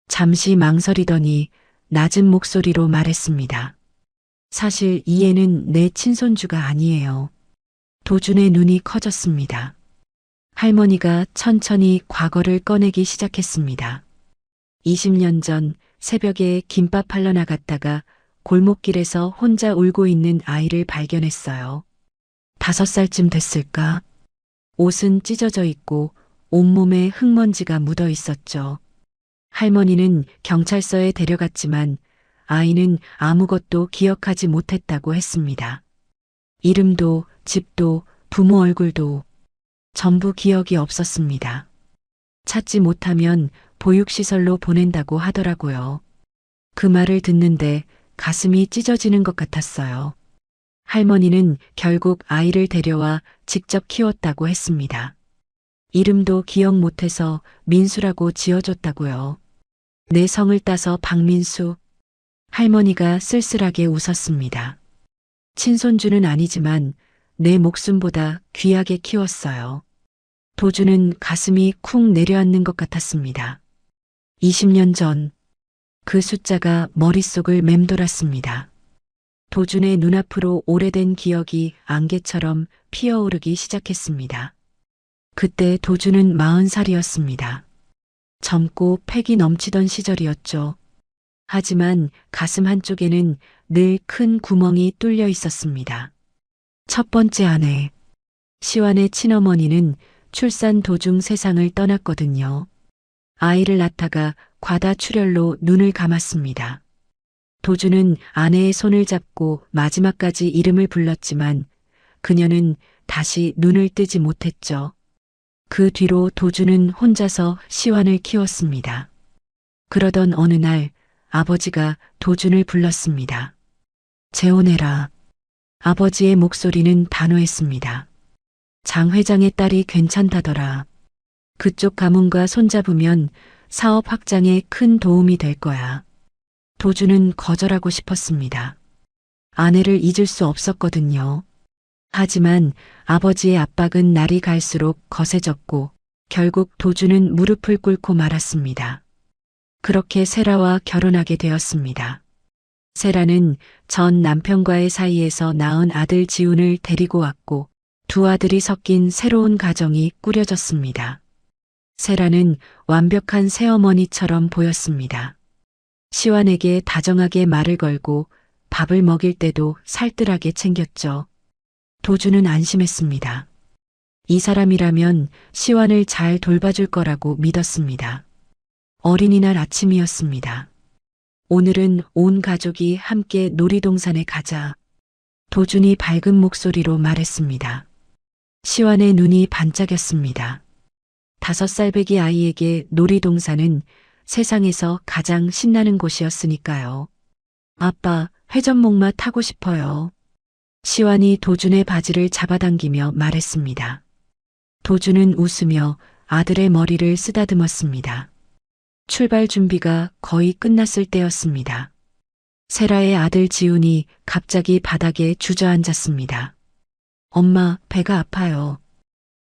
잠시 망설이더니 낮은 목소리로 말했습니다. 사실 이 애는 내 친손주가 아니에요. 도준의 눈이 커졌습니다. 할머니가 천천히 과거를 꺼내기 시작했습니다. 20년 전 새벽에 김밥 팔러 나갔다가 골목길에서 혼자 울고 있는 아이를 발견했어요. 5살쯤 됐을까? 옷은 찢어져 있고 온몸에 흙먼지가 묻어 있었죠. 할머니는 경찰서에 데려갔지만 아이는 아무것도 기억하지 못했다고 했습니다. 이름도 집도 부모 얼굴도 전부 기억이 없었습니다. 찾지 못하면 보육시설로 보낸다고 하더라고요. 그 말을 듣는데 가슴이 찢어지는 것 같았어요. 할머니는 결국 아이를 데려와 직접 키웠다고 했습니다. 이름도 기억 못해서 민수라고 지어줬다고요. 내 성을 따서 박민수. 할머니가 쓸쓸하게 웃었습니다. 친손주는 아니지만 내 목숨보다 귀하게 키웠어요. 도주는 가슴이 쿵 내려앉는 것 같았습니다. 20년 전 그 숫자가 머릿속을 맴돌았습니다. 도준의 눈앞으로 오래된 기억이 안개처럼 피어오르기 시작했습니다. 그때 도준은 40살이었습니다. 젊고 패기 넘치던 시절이었죠. 하지만 가슴 한쪽에는 늘 큰 구멍이 뚫려 있었습니다. 첫 번째 아내, 시완의 친어머니는 출산 도중 세상을 떠났거든요. 아이를 낳다가 과다출혈로 눈을 감았습니다. 도주는 아내의 손을 잡고 마지막까지 이름을 불렀지만 그녀는 다시 눈을 뜨지 못했죠. 그 뒤로 도주는 혼자서 시완을 키웠습니다. 그러던 어느 날 아버지가 도준을 불렀습니다. 재혼해라. 아버지의 목소리는 단호했습니다. 장 회장의 딸이 괜찮다더라. 그쪽 가문과 손잡으면 사업 확장에 큰 도움이 될 거야. 도주는 거절하고 싶었습니다. 아내를 잊을 수 없었거든요. 하지만 아버지의 압박은 날이 갈수록 거세졌고 결국 도주는 무릎을 꿇고 말았습니다. 그렇게 세라와 결혼하게 되었습니다. 세라는 전 남편과의 사이에서 낳은 아들 지훈을 데리고 왔고 두 아들이 섞인 새로운 가정이 꾸려졌습니다. 세라는 완벽한 새어머니처럼 보였습니다. 시완에게 다정하게 말을 걸고 밥을 먹일 때도 살뜰하게 챙겼죠. 도주는 안심했습니다. 이 사람이라면 시완을 잘 돌봐줄 거라고 믿었습니다. 어린이날 아침이었습니다. 오늘은 온 가족이 함께 놀이동산에 가자. 도준이 밝은 목소리로 말했습니다. 시완의 눈이 반짝였습니다. 5살배기 아이에게 놀이동산은 세상에서 가장 신나는 곳이었으니까요. 아빠, 회전목마 타고 싶어요. 시완이 도준의 바지를 잡아당기며 말했습니다. 도준은 웃으며 아들의 머리를 쓰다듬었습니다. 출발 준비가 거의 끝났을 때였습니다. 세라의 아들 지훈이 갑자기 바닥에 주저앉았습니다. 엄마, 배가 아파요.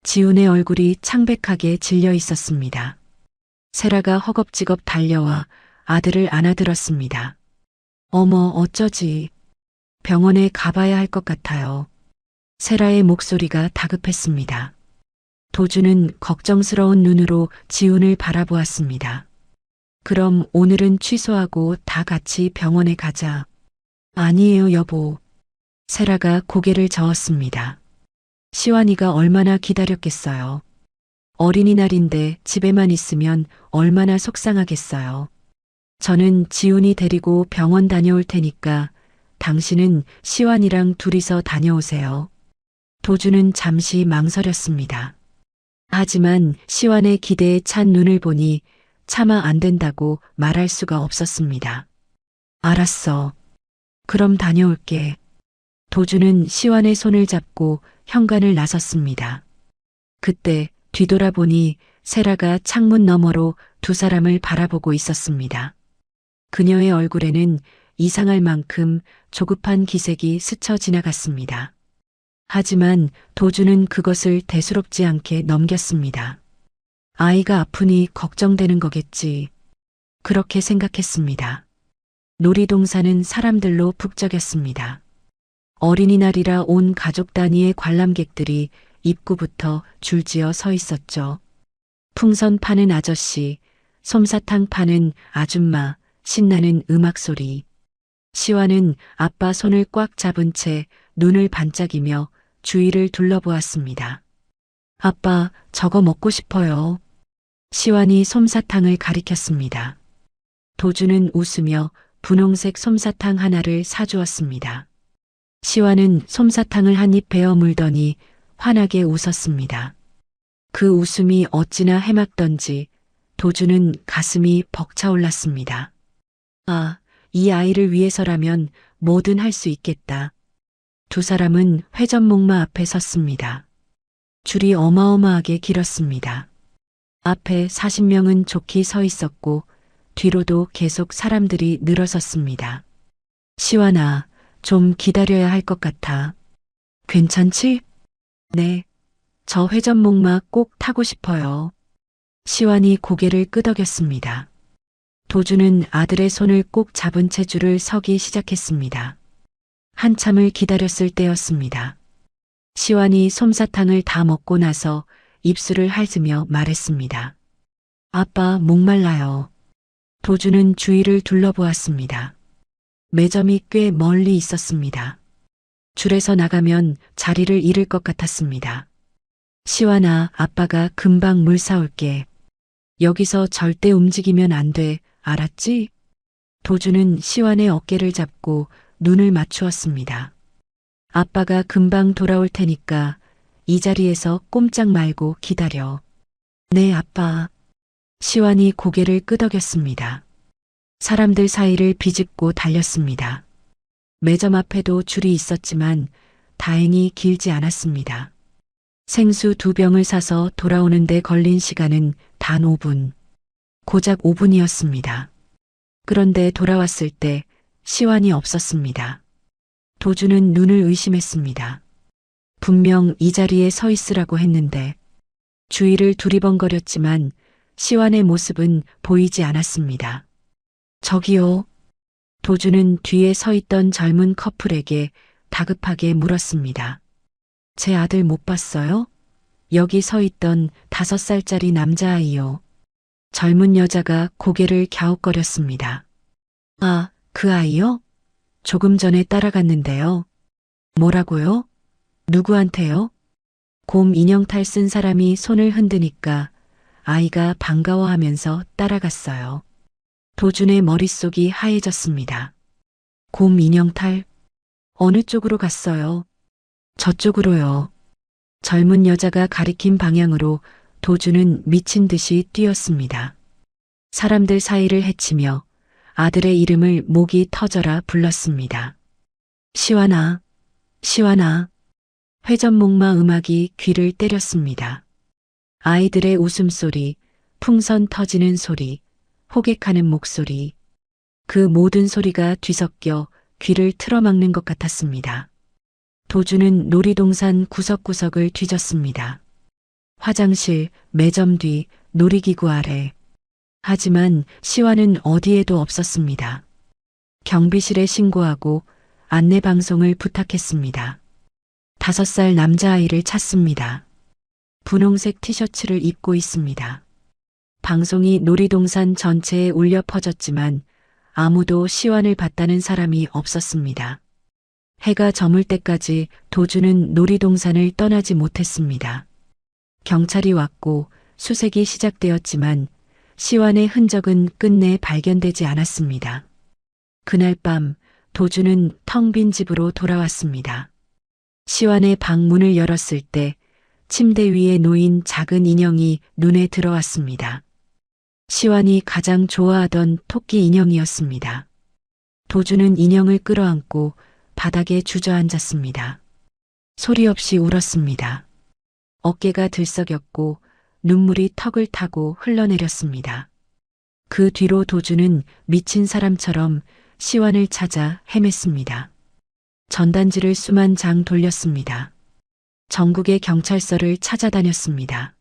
지훈의 얼굴이 창백하게 질려 있었습니다. 세라가 허겁지겁 달려와 아들을 안아들었습니다. 어머, 어쩌지. 병원에 가봐야 할 것 같아요. 세라의 목소리가 다급했습니다. 도주는 걱정스러운 눈으로 지훈을 바라보았습니다. 그럼 오늘은 취소하고 다 같이 병원에 가자. 아니에요, 여보. 세라가 고개를 저었습니다. 시완이가 얼마나 기다렸겠어요. 어린이날인데 집에만 있으면 얼마나 속상하겠어요. 저는 지훈이 데리고 병원 다녀올 테니까 당신은 시완이랑 둘이서 다녀오세요. 도주는 잠시 망설였습니다. 하지만 시완의 기대에 찬 눈을 보니 차마 안 된다고 말할 수가 없었습니다. 알았어. 그럼 다녀올게. 도주는 시완의 손을 잡고 현관을 나섰습니다. 그때 뒤돌아보니 세라가 창문 너머로 두 사람을 바라보고 있었습니다. 그녀의 얼굴에는 이상할 만큼 조급한 기색이 스쳐 지나갔습니다. 하지만 도주는 그것을 대수롭지 않게 넘겼습니다. 아이가 아프니 걱정되는 거겠지. 그렇게 생각했습니다. 놀이동산은 사람들로 북적였습니다. 어린이날이라 온 가족 단위의 관람객들이 입구부터 줄지어 서 있었죠. 풍선 파는 아저씨, 솜사탕 파는 아줌마, 신나는 음악 소리. 시완은 아빠 손을 꽉 잡은 채 눈을 반짝이며 주위를 둘러보았습니다. 아빠, 저거 먹고 싶어요. 시완이 솜사탕을 가리켰습니다. 도주는 웃으며 분홍색 솜사탕 하나를 사주었습니다. 시완은 솜사탕을 한 입 베어 물더니 환하게 웃었습니다. 그 웃음이 어찌나 해맑던지 도주는 가슴이 벅차올랐습니다. 아, 이 아이를 위해서라면 뭐든 할 수 있겠다. 두 사람은 회전목마 앞에 섰습니다. 줄이 어마어마하게 길었습니다. 앞에 40명은 좋게 서 있었고 뒤로도 계속 사람들이 늘어섰습니다. 시완아, 좀 기다려야 할 것 같아. 괜찮지? 네. 저 회전목마 꼭 타고 싶어요. 시완이 고개를 끄덕였습니다. 도주는 아들의 손을 꼭 잡은 채 줄을 서기 시작했습니다. 한참을 기다렸을 때였습니다. 시완이 솜사탕을 다 먹고 나서 입술을 핥으며 말했습니다. 아빠, 목말라요. 도주는 주위를 둘러보았습니다. 매점이 꽤 멀리 있었습니다. 줄에서 나가면 자리를 잃을 것 같았습니다. 시완아, 아빠가 금방 물 사올게. 여기서 절대 움직이면 안 돼, 알았지? 도주는 시완의 어깨를 잡고 눈을 맞추었습니다. 아빠가 금방 돌아올 테니까 이 자리에서 꼼짝 말고 기다려. 네, 아빠. 시완이 고개를 끄덕였습니다. 사람들 사이를 비집고 달렸습니다. 매점 앞에도 줄이 있었지만 다행히 길지 않았습니다. 생수 2병을 사서 돌아오는데 걸린 시간은 단 5분. 고작 5분이었습니다. 그런데 돌아왔을 때 시완이 없었습니다. 도주는 눈을 의심했습니다. 분명 이 자리에 서 있으라고 했는데 주위를 두리번거렸지만 시완의 모습은 보이지 않았습니다. 저기요. 도주는 뒤에 서 있던 젊은 커플에게 다급하게 물었습니다. 제 아들 못 봤어요? 여기 서 있던 5살짜리 남자아이요. 젊은 여자가 고개를 갸웃거렸습니다. 아, 그 아이요? 조금 전에 따라갔는데요. 뭐라고요? 누구한테요? 곰 인형탈 쓴 사람이 손을 흔드니까 아이가 반가워하면서 따라갔어요. 도준의 머릿속이 하얘졌습니다. 곰 인형탈? 어느 쪽으로 갔어요? 저쪽으로요. 젊은 여자가 가리킨 방향으로 도준은 미친 듯이 뛰었습니다. 사람들 사이를 헤치며 아들의 이름을 목이 터져라 불렀습니다. 시완아, 시완아. 회전목마 음악이 귀를 때렸습니다. 아이들의 웃음소리, 풍선 터지는 소리, 호객하는 목소리. 그 모든 소리가 뒤섞여 귀를 틀어막는 것 같았습니다. 도주는 놀이동산 구석구석을 뒤졌습니다. 화장실, 매점 뒤, 놀이기구 아래. 하지만 시완은 어디에도 없었습니다. 경비실에 신고하고 안내방송을 부탁했습니다. 5살 남자아이를 찾습니다. 분홍색 티셔츠를 입고 있습니다. 방송이 놀이동산 전체에 울려 퍼졌지만 아무도 시완을 봤다는 사람이 없었습니다. 해가 저물 때까지 도주는 놀이동산을 떠나지 못했습니다. 경찰이 왔고 수색이 시작되었지만 시완의 흔적은 끝내 발견되지 않았습니다. 그날 밤 도주는 텅 빈 집으로 돌아왔습니다. 시완의 방 문을 열었을 때 침대 위에 놓인 작은 인형이 눈에 들어왔습니다. 시완이 가장 좋아하던 토끼 인형이었습니다. 도주는 인형을 끌어안고 바닥에 주저앉았습니다. 소리 없이 울었습니다. 어깨가 들썩였고 눈물이 턱을 타고 흘러내렸습니다. 그 뒤로 도주는 미친 사람처럼 시완을 찾아 헤맸습니다. 전단지를 수만 장 돌렸습니다. 전국의 경찰서를 찾아다녔습니다.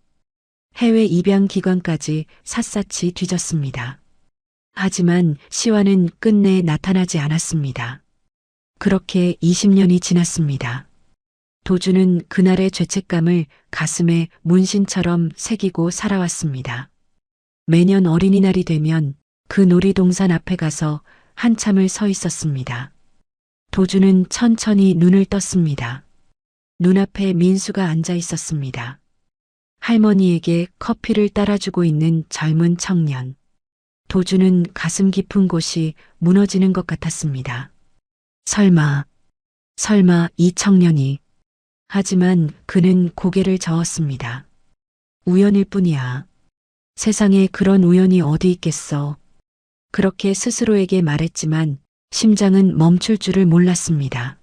해외 입양 기관까지 샅샅이 뒤졌습니다. 하지만 시완은 끝내 나타나지 않았습니다. 그렇게 20년이 지났습니다. 도주는 그날의 죄책감을 가슴에 문신처럼 새기고 살아왔습니다. 매년 어린이날이 되면 그 놀이동산 앞에 가서 한참을 서 있었습니다. 도주는 천천히 눈을 떴습니다. 눈앞에 민수가 앉아 있었습니다. 할머니에게 커피를 따라주고 있는 젊은 청년. 도주는 가슴 깊은 곳이 무너지는 것 같았습니다. 설마 이 청년이. 하지만 그는 고개를 저었습니다. 우연일 뿐이야. 세상에 그런 우연이 어디 있겠어. 그렇게 스스로에게 말했지만 심장은 멈출 줄을 몰랐습니다.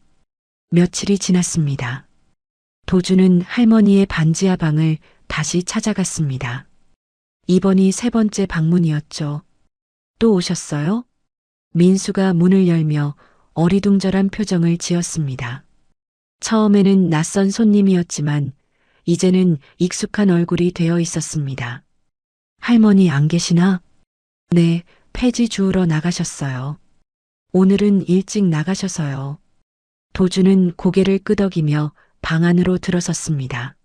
며칠이 지났습니다. 도주는 할머니의 반지하 방을 다시 찾아갔습니다. 이번이 3번째 방문이었죠. 또 오셨어요? 민수가 문을 열며 어리둥절한 표정을 지었습니다. 처음에는 낯선 손님이었지만 이제는 익숙한 얼굴이 되어 있었습니다. 할머니 안 계시나? 네, 폐지 주우러 나가셨어요. 오늘은 일찍 나가셔서요. 도주는 고개를 끄덕이며 방 안으로 들어섰습니다.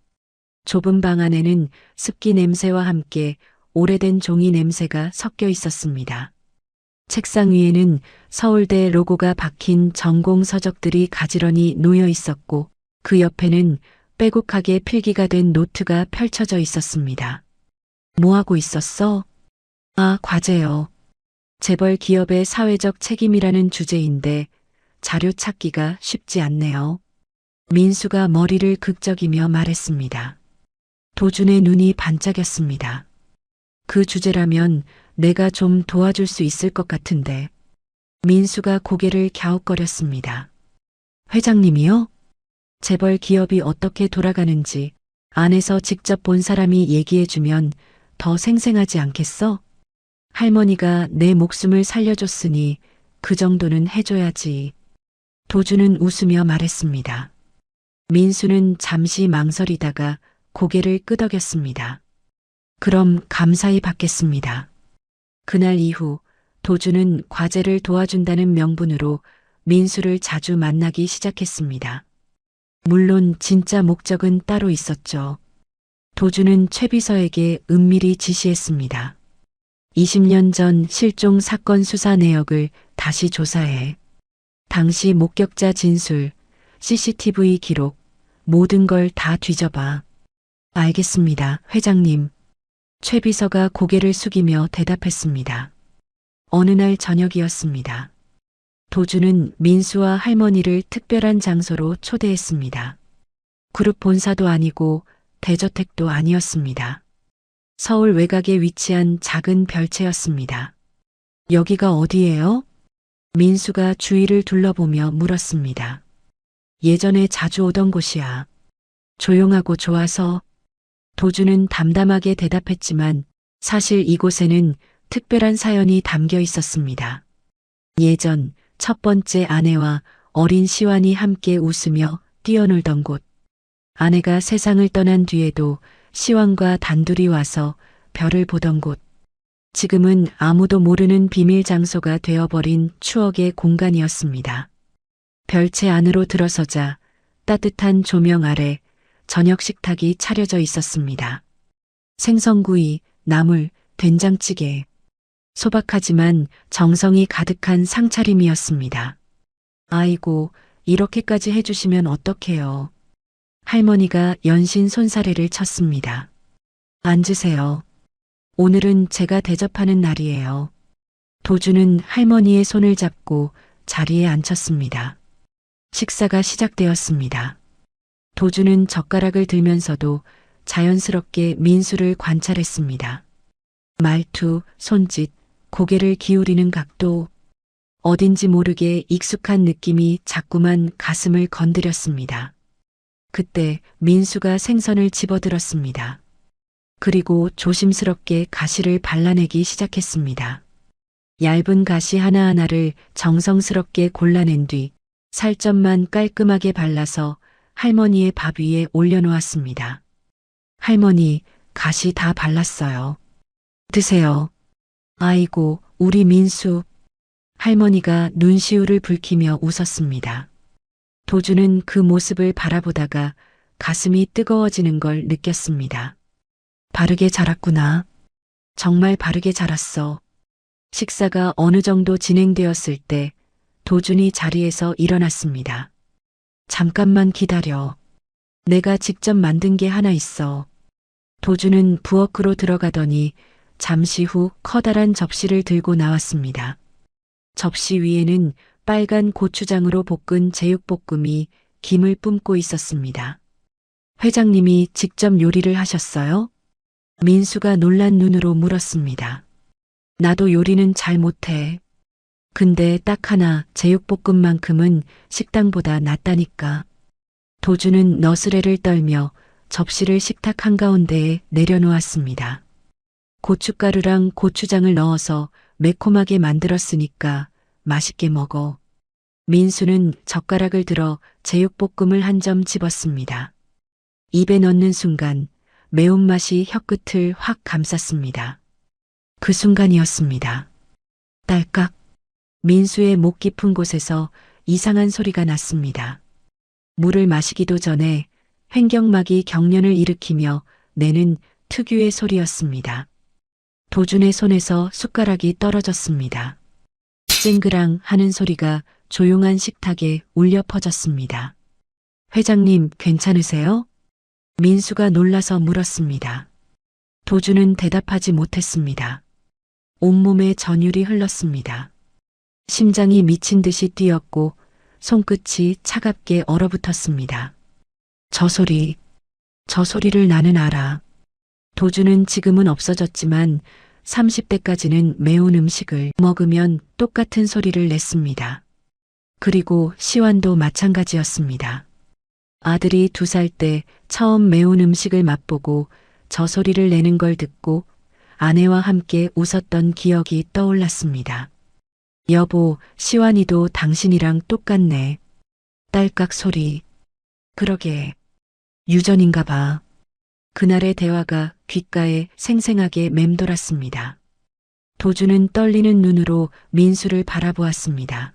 좁은 방 안에는 습기 냄새와 함께 오래된 종이 냄새가 섞여 있었습니다. 책상 위에는 서울대 로고가 박힌 전공 서적들이 가지런히 놓여 있었고 그 옆에는 빼곡하게 필기가 된 노트가 펼쳐져 있었습니다. 뭐 하고 있었어? 아, 과제요. 재벌 기업의 사회적 책임이라는 주제인데 자료 찾기가 쉽지 않네요. 민수가 머리를 극적이며 말했습니다. 도준의 눈이 반짝였습니다. 그 주제라면 내가 좀 도와줄 수 있을 것 같은데. 민수가 고개를 갸웃거렸습니다. 회장님이요? 재벌 기업이 어떻게 돌아가는지 안에서 직접 본 사람이 얘기해주면 더 생생하지 않겠어? 할머니가 내 목숨을 살려줬으니 그 정도는 해줘야지. 도주는 웃으며 말했습니다. 민수는 잠시 망설이다가 고개를 끄덕였습니다. 그럼 감사히 받겠습니다. 그날 이후 도주는 과제를 도와준다는 명분으로 민수를 자주 만나기 시작했습니다. 물론 진짜 목적은 따로 있었죠. 도주는 최비서에게 은밀히 지시했습니다. 20년 전 실종 사건 수사 내역을 다시 조사해. 당시 목격자 진술, CCTV 기록, 모든 걸 다 뒤져봐. 알겠습니다, 회장님. 최비서가 고개를 숙이며 대답했습니다. 어느 날 저녁이었습니다. 도주는 민수와 할머니를 특별한 장소로 초대했습니다. 그룹 본사도 아니고 대저택도 아니었습니다. 서울 외곽에 위치한 작은 별채였습니다. 여기가 어디예요? 민수가 주위를 둘러보며 물었습니다. 예전에 자주 오던 곳이야. 조용하고 좋아서. 도주는 담담하게 대답했지만 사실 이곳에는 특별한 사연이 담겨 있었습니다. 예전 첫 번째 아내와 어린 시완이 함께 웃으며 뛰어놀던 곳. 아내가 세상을 떠난 뒤에도 시완과 단둘이 와서 별을 보던 곳. 지금은 아무도 모르는 비밀 장소가 되어버린 추억의 공간이었습니다. 별채 안으로 들어서자 따뜻한 조명 아래 저녁 식탁이 차려져 있었습니다. 생선구이, 나물, 된장찌개. 소박하지만 정성이 가득한 상차림이었습니다. 아이고, 이렇게까지 해주시면 어떡해요. 할머니가 연신 손사래를 쳤습니다. 앉으세요. 오늘은 제가 대접하는 날이에요. 도주는 할머니의 손을 잡고 자리에 앉혔습니다. 식사가 시작되었습니다. 도주는 젓가락을 들면서도 자연스럽게 민수를 관찰했습니다. 말투, 손짓, 고개를 기울이는 각도, 어딘지 모르게 익숙한 느낌이 자꾸만 가슴을 건드렸습니다. 그때 민수가 생선을 집어들었습니다. 그리고 조심스럽게 가시를 발라내기 시작했습니다. 얇은 가시 하나하나를 정성스럽게 골라낸 뒤 살점만 깔끔하게 발라서 할머니의 밥 위에 올려놓았습니다. 할머니, 가시 다 발랐어요. 드세요. 아이고, 우리 민수. 할머니가 눈시울을 붉히며 웃었습니다. 도주는 그 모습을 바라보다가 가슴이 뜨거워지는 걸 느꼈습니다. 바르게 자랐구나. 정말 바르게 자랐어. 식사가 어느 정도 진행되었을 때 도준이 자리에서 일어났습니다. 잠깐만 기다려. 내가 직접 만든 게 하나 있어. 도준은 부엌으로 들어가더니 잠시 후 커다란 접시를 들고 나왔습니다. 접시 위에는 빨간 고추장으로 볶은 제육볶음이 김을 뿜고 있었습니다. 회장님이 직접 요리를 하셨어요? 민수가 놀란 눈으로 물었습니다. 나도 요리는 잘 못해. 근데 딱 하나 제육볶음만큼은 식당보다 낫다니까. 도주는 너스레를 떨며 접시를 식탁 한가운데에 내려놓았습니다. 고춧가루랑 고추장을 넣어서 매콤하게 만들었으니까 맛있게 먹어. 민수는 젓가락을 들어 제육볶음을 한 점 집었습니다. 입에 넣는 순간 매운맛이 혀끝을 확 감쌌습니다. 그 순간이었습니다. 딸깍. 민수의 목 깊은 곳에서 이상한 소리가 났습니다. 물을 마시기도 전에 횡격막이 경련을 일으키며 내는 특유의 소리였습니다. 도준의 손에서 숟가락이 떨어졌습니다. 쨍그랑 하는 소리가 조용한 식탁에 울려 퍼졌습니다. 회장님, 괜찮으세요? 민수가 놀라서 물었습니다. 도준은 대답하지 못했습니다. 온몸에 전율이 흘렀습니다. 심장이 미친 듯이 뛰었고 손끝이 차갑게 얼어붙었습니다. 저 소리를 나는 알아. 도주는 지금은 없어졌지만 30대까지는 매운 음식을 먹으면 똑같은 소리를 냈습니다. 그리고 시완도 마찬가지였습니다. 아들이 2살 때 처음 매운 음식을 맛보고 저 소리를 내는 걸 듣고 아내와 함께 웃었던 기억이 떠올랐습니다. 여보, 시완이도 당신이랑 똑같네. 딸깍 소리. 그러게. 유전인가 봐. 그날의 대화가 귓가에 생생하게 맴돌았습니다. 도주는 떨리는 눈으로 민수를 바라보았습니다.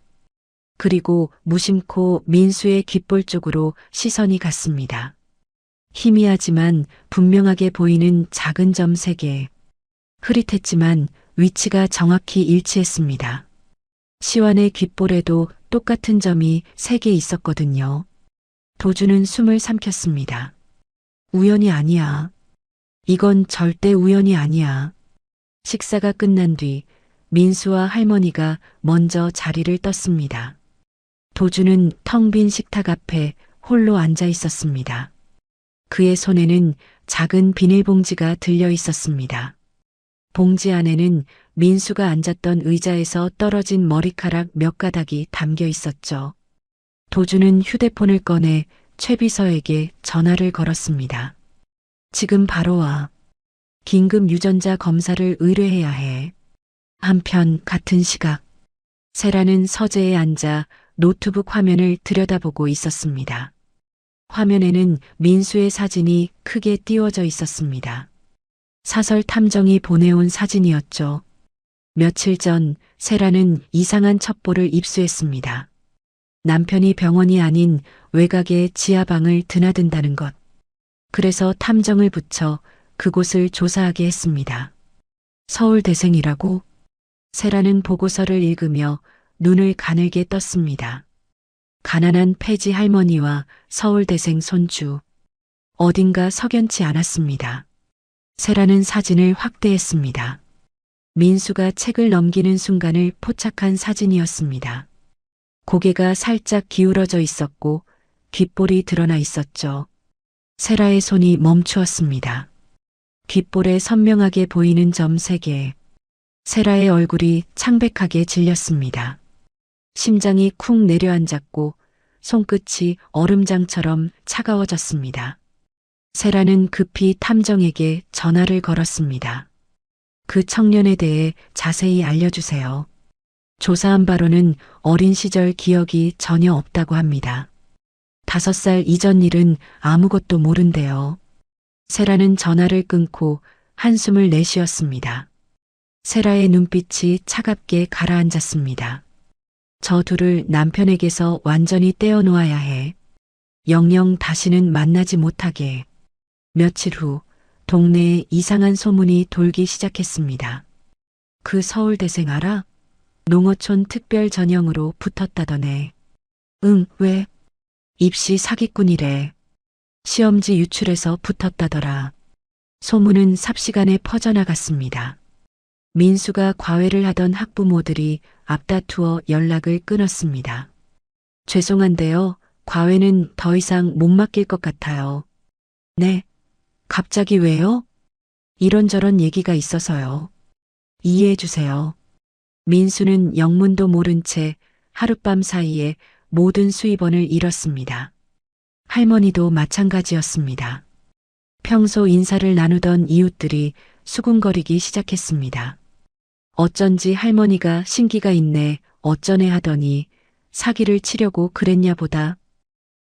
그리고 무심코 민수의 귓볼 쪽으로 시선이 갔습니다. 희미하지만 분명하게 보이는 작은 점 3개. 흐릿했지만 위치가 정확히 일치했습니다. 시완의 귓볼에도 똑같은 점이 3개 있었거든요. 도주는 숨을 삼켰습니다. 우연이 아니야. 이건 절대 우연이 아니야. 식사가 끝난 뒤 민수와 할머니가 먼저 자리를 떴습니다. 도주는 텅 빈 식탁 앞에 홀로 앉아 있었습니다. 그의 손에는 작은 비닐봉지가 들려 있었습니다. 봉지 안에는 민수가 앉았던 의자에서 떨어진 머리카락 몇 가닥이 담겨 있었죠. 도주는 휴대폰을 꺼내 최 비서에게 전화를 걸었습니다. 지금 바로 와. 긴급 유전자 검사를 의뢰해야 해. 한편 같은 시각 세라는 서재에 앉아 노트북 화면을 들여다보고 있었습니다. 화면에는 민수의 사진이 크게 띄워져 있었습니다. 사설 탐정이 보내온 사진이었죠. 며칠 전 세라는 이상한 첩보를 입수했습니다. 남편이 병원이 아닌 외곽의 지하방을 드나든다는 것. 그래서 탐정을 붙여 그곳을 조사하게 했습니다. 서울대생이라고? 세라는 보고서를 읽으며 눈을 가늘게 떴습니다. 가난한 폐지 할머니와 서울대생 손주. 어딘가 석연치 않았습니다. 세라는 사진을 확대했습니다. 민수가 책을 넘기는 순간을 포착한 사진이었습니다. 고개가 살짝 기울어져 있었고 귓볼이 드러나 있었죠. 세라의 손이 멈추었습니다. 귓볼에 선명하게 보이는 점 3개. 세라의 얼굴이 창백하게 질렸습니다. 심장이 쿵 내려앉았고 손끝이 얼음장처럼 차가워졌습니다. 세라는 급히 탐정에게 전화를 걸었습니다. 그 청년에 대해 자세히 알려주세요. 조사한 바로는 어린 시절 기억이 전혀 없다고 합니다. 5살 이전 일은 아무것도 모른대요. 세라는 전화를 끊고 한숨을 내쉬었습니다. 세라의 눈빛이 차갑게 가라앉았습니다. 저 둘을 남편에게서 완전히 떼어놓아야 해. 영영 다시는 만나지 못하게. 며칠 후 동네에 이상한 소문이 돌기 시작했습니다. 그 서울대생 알아? 농어촌 특별 전형으로 붙었다더네. 응, 왜? 입시 사기꾼이래. 시험지 유출해서 붙었다더라. 소문은 삽시간에 퍼져나갔습니다. 민수가 과외를 하던 학부모들이 앞다투어 연락을 끊었습니다. 죄송한데요. 과외는 더 이상 못 맡길 것 같아요. 네. 갑자기 왜요? 이런저런 얘기가 있어서요. 이해해 주세요. 민수는 영문도 모른 채 하룻밤 사이에 모든 수입원을 잃었습니다. 할머니도 마찬가지였습니다. 평소 인사를 나누던 이웃들이 수군거리기 시작했습니다. 어쩐지 할머니가 신기가 있네 어쩌네 하더니 사기를 치려고 그랬냐 보다.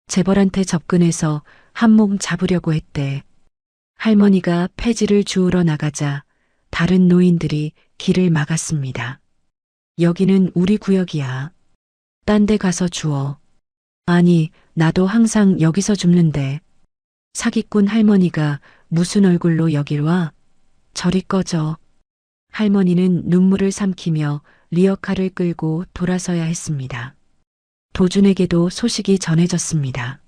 재벌한테 접근해서 한몸 잡으려고 했대. 할머니가 폐지를 주우러 나가자 다른 노인들이 길을 막았습니다. 여기는 우리 구역이야. 딴 데 가서 주워. 아니, 나도 항상 여기서 줍는데. 사기꾼 할머니가 무슨 얼굴로 여길 와? 저리 꺼져. 할머니는 눈물을 삼키며 리어카를 끌고 돌아서야 했습니다. 도준에게도 소식이 전해졌습니다.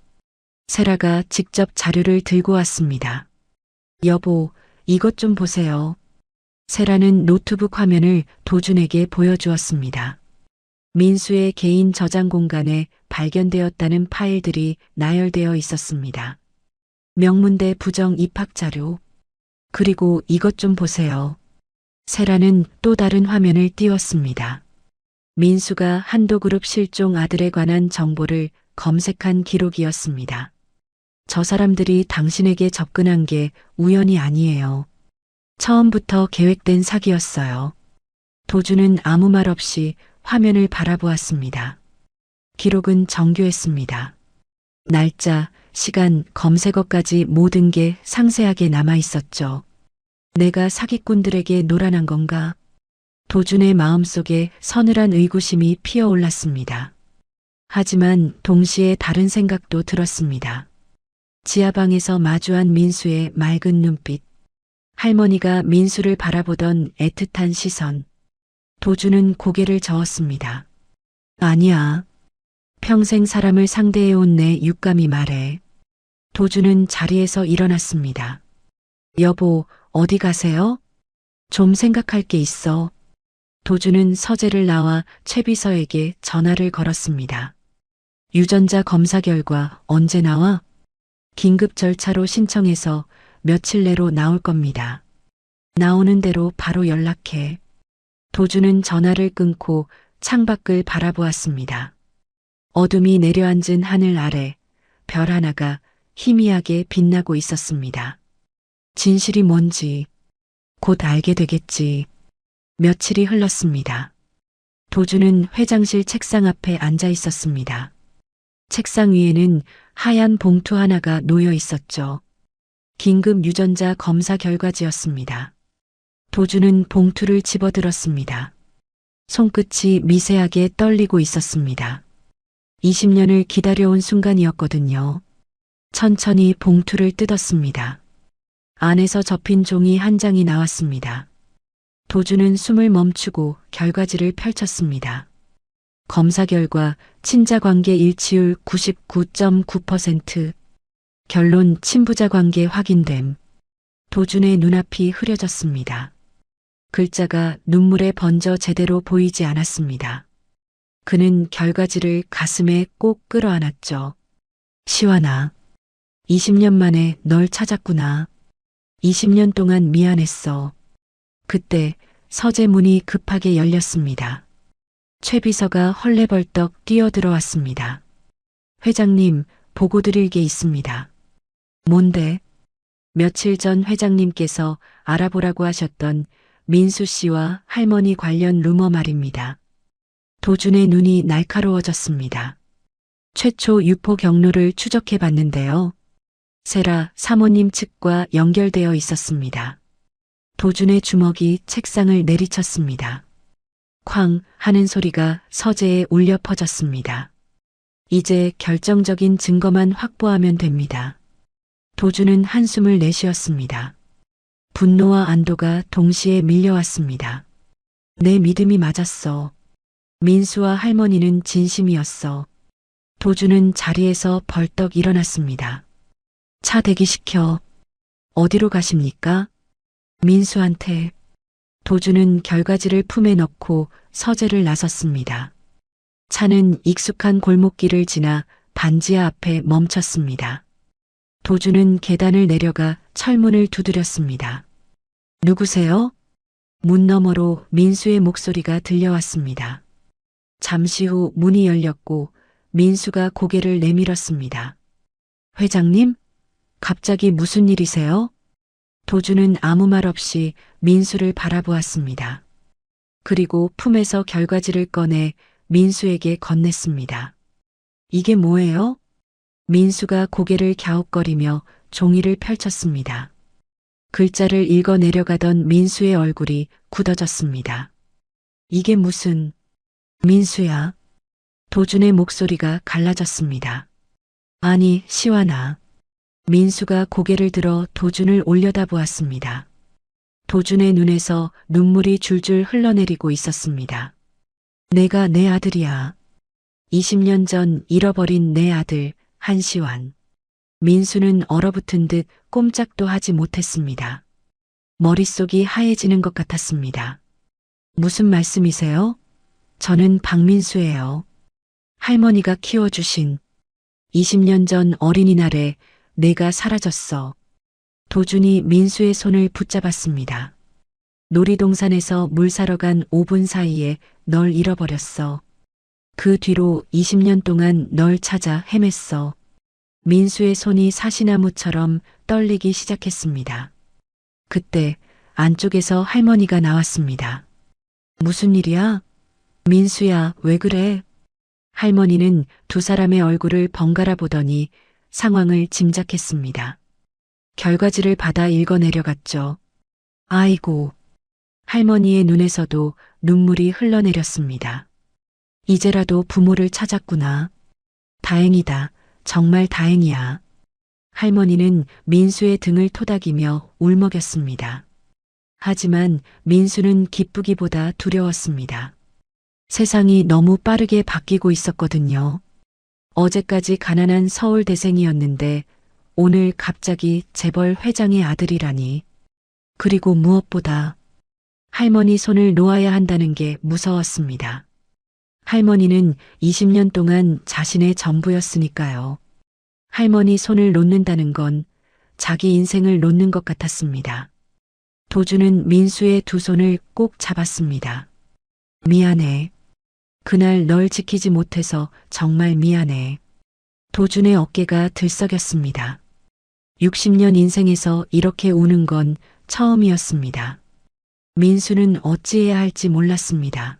세라가 직접 자료를 들고 왔습니다. 여보, 이것 좀 보세요. 세라는 노트북 화면을 도준에게 보여주었습니다. 민수의 개인 저장 공간에 발견되었다는 파일들이 나열되어 있었습니다. 명문대 부정 입학 자료. 그리고 이것 좀 보세요. 세라는 또 다른 화면을 띄웠습니다. 민수가 한도그룹 실종 아들에 관한 정보를 검색한 기록이었습니다. 저 사람들이 당신에게 접근한 게 우연이 아니에요. 처음부터 계획된 사기였어요. 도준은 아무 말 없이 화면을 바라보았습니다. 기록은 정교했습니다. 날짜, 시간, 검색어까지 모든 게 상세하게 남아 있었죠. 내가 사기꾼들에게 노란한 건가? 도준의 마음속에 서늘한 의구심이 피어올랐습니다. 하지만 동시에 다른 생각도 들었습니다. 지하방에서 마주한 민수의 맑은 눈빛, 할머니가 민수를 바라보던 애틋한 시선. 도준은 고개를 저었습니다. 아니야. 평생 사람을 상대해온 내 육감이 말해. 도준은 자리에서 일어났습니다. 여보, 어디 가세요? 좀 생각할 게 있어. 도준은 서재를 나와 최 비서에게 전화를 걸었습니다. 유전자 검사 결과 언제 나와? 긴급 절차로 신청해서 며칠 내로 나올 겁니다. 나오는 대로 바로 연락해. 도준은 전화를 끊고 창밖을 바라보았습니다. 어둠이 내려앉은 하늘 아래 별 하나가 희미하게 빛나고 있었습니다. 진실이 뭔지 곧 알게 되겠지. 며칠이 흘렀습니다. 도준은 회장실 책상 앞에 앉아 있었습니다. 책상 위에는 하얀 봉투 하나가 놓여 있었죠. 긴급 유전자 검사 결과지였습니다. 도준은 봉투를 집어들었습니다. 손끝이 미세하게 떨리고 있었습니다. 20년을 기다려온 순간이었거든요. 천천히 봉투를 뜯었습니다. 안에서 접힌 종이 한 장이 나왔습니다. 도주는 숨을 멈추고 결과지를 펼쳤습니다. 검사 결과 친자 관계 일치율 99.9%, 결론 친부자 관계 확인됨. 도준의 눈앞이 흐려졌습니다. 글자가 눈물에 번져 제대로 보이지 않았습니다. 그는 결과지를 가슴에 꼭 끌어안았죠. 시완아, 20년 만에 널 찾았구나. 20년 동안 미안했어. 그때 서재 문이 급하게 열렸습니다. 최 비서가 헐레벌떡 뛰어들어왔습니다. 회장님, 보고 드릴 게 있습니다. 뭔데? 며칠 전 회장님께서 알아보라고 하셨던 민수 씨와 할머니 관련 루머 말입니다. 도준의 눈이 날카로워졌습니다. 최초 유포 경로를 추적해 봤는데요. 세라 사모님 측과 연결되어 있었습니다. 도준의 주먹이 책상을 내리쳤습니다. 쾅 하는 소리가 서재에 울려 퍼졌습니다. 이제 결정적인 증거만 확보하면 됩니다. 도준은 한숨을 내쉬었습니다. 분노와 안도가 동시에 밀려왔습니다. 내 믿음이 맞았어. 민수와 할머니는 진심이었어. 도준은 자리에서 벌떡 일어났습니다. 차 대기시켜. 어디로 가십니까? 민수한테. 도준은 결과지를 품에 넣고 서재를 나섰습니다. 차는 익숙한 골목길을 지나 반지하 앞에 멈췄습니다. 도준은 계단을 내려가 철문을 두드렸습니다. 누구세요? 문 너머로 민수의 목소리가 들려왔습니다. 잠시 후 문이 열렸고 민수가 고개를 내밀었습니다. 회장님? 갑자기 무슨 일이세요? 도준은 아무 말 없이 민수를 바라보았습니다. 그리고 품에서 결과지를 꺼내 민수에게 건넸습니다. 이게 뭐예요? 민수가 고개를 갸웃거리며 종이를 펼쳤습니다. 글자를 읽어 내려가던 민수의 얼굴이 굳어졌습니다. 이게 무슨... 민수야. 도준의 목소리가 갈라졌습니다. 아니, 시완아. 민수가 고개를 들어 도준을 올려다보았습니다. 도준의 눈에서 눈물이 줄줄 흘러내리고 있었습니다. 내가 내 아들이야. 20년 전 잃어버린 내 아들 한시완. 민수는 얼어붙은 듯 꼼짝도 하지 못했습니다. 머릿속이 하얘지는 것 같았습니다. 무슨 말씀이세요? 저는 박민수예요. 할머니가 키워주신 20년 전 어린이날에 내가 사라졌어. 도준이 민수의 손을 붙잡았습니다. 놀이동산에서 물 사러 간 5분 사이에 널 잃어버렸어. 그 뒤로 20년 동안 널 찾아 헤맸어. 민수의 손이 사시나무처럼 떨리기 시작했습니다. 그때 안쪽에서 할머니가 나왔습니다. 무슨 일이야? 민수야, 왜 그래? 할머니는 두 사람의 얼굴을 번갈아 보더니 상황을 짐작했습니다. 결과지를 받아 읽어 내려갔죠. 아이고. 할머니의 눈에서도 눈물이 흘러내렸습니다. 이제라도 부모를 찾았구나. 다행이다. 정말 다행이야. 할머니는 민수의 등을 토닥이며 울먹였습니다. 하지만 민수는 기쁘기보다 두려웠습니다. 세상이 너무 빠르게 바뀌고 있었거든요. 어제까지 가난한 서울대생이었는데 오늘 갑자기 재벌 회장의 아들이라니. 그리고 무엇보다 할머니 손을 놓아야 한다는 게 무서웠습니다. 할머니는 20년 동안 자신의 전부였으니까요. 할머니 손을 놓는다는 건 자기 인생을 놓는 것 같았습니다. 도준은 민수의 두 손을 꼭 잡았습니다. 미안해. 그날 널 지키지 못해서 정말 미안해. 도준의 어깨가 들썩였습니다. 60년 인생에서 이렇게 우는 건 처음이었습니다. 민수는 어찌해야 할지 몰랐습니다.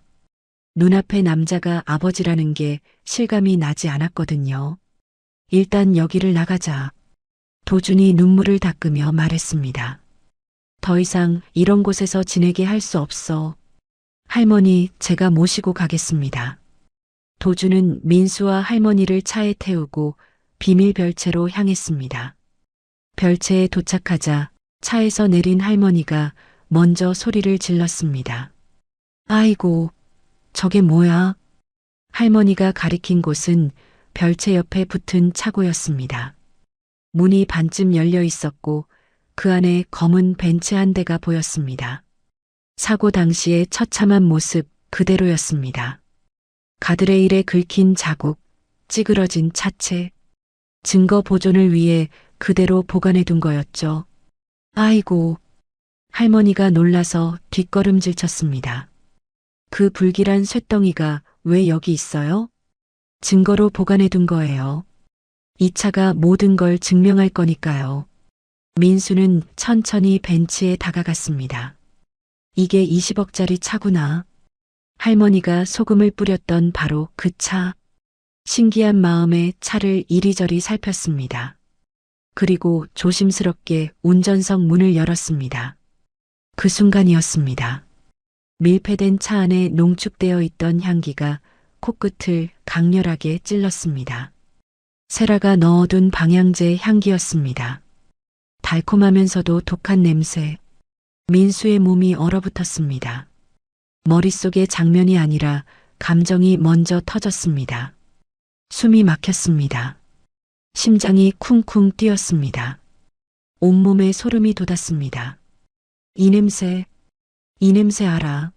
눈앞의 남자가 아버지라는 게 실감이 나지 않았거든요. 일단 여기를 나가자. 도준이 눈물을 닦으며 말했습니다. 더 이상 이런 곳에서 지내게 할 수 없어. 할머니, 제가 모시고 가겠습니다. 도준은 민수와 할머니를 차에 태우고 비밀 별채로 향했습니다. 별채에 도착하자 차에서 내린 할머니가 먼저 소리를 질렀습니다. 아이고, 저게 뭐야? 할머니가 가리킨 곳은 별채 옆에 붙은 차고였습니다. 문이 반쯤 열려 있었고 그 안에 검은 벤츠 한 대가 보였습니다. 사고 당시의 처참한 모습 그대로였습니다. 가드레일에 긁힌 자국, 찌그러진 차체, 증거 보존을 위해 그대로 보관해 둔 거였죠. 아이고, 할머니가 놀라서 뒷걸음질 쳤습니다. 그 불길한 쇳덩이가 왜 여기 있어요? 증거로 보관해 둔 거예요. 이 차가 모든 걸 증명할 거니까요. 민수는 천천히 벤치에 다가갔습니다. 이게 20억짜리 차구나. 할머니가 소금을 뿌렸던 바로 그 차. 신기한 마음에 차를 이리저리 살폈습니다. 그리고 조심스럽게 운전석 문을 열었습니다. 그 순간이었습니다. 밀폐된 차 안에 농축되어 있던 향기가 코끝을 강렬하게 찔렀습니다. 세라가 넣어둔 방향제 향기였습니다. 달콤하면서도 독한 냄새. 민수의 몸이 얼어붙었습니다. 머릿속의 장면이 아니라 감정이 먼저 터졌습니다. 숨이 막혔습니다. 심장이 쿵쿵 뛰었습니다. 온몸에 소름이 돋았습니다. 이 냄새 알아.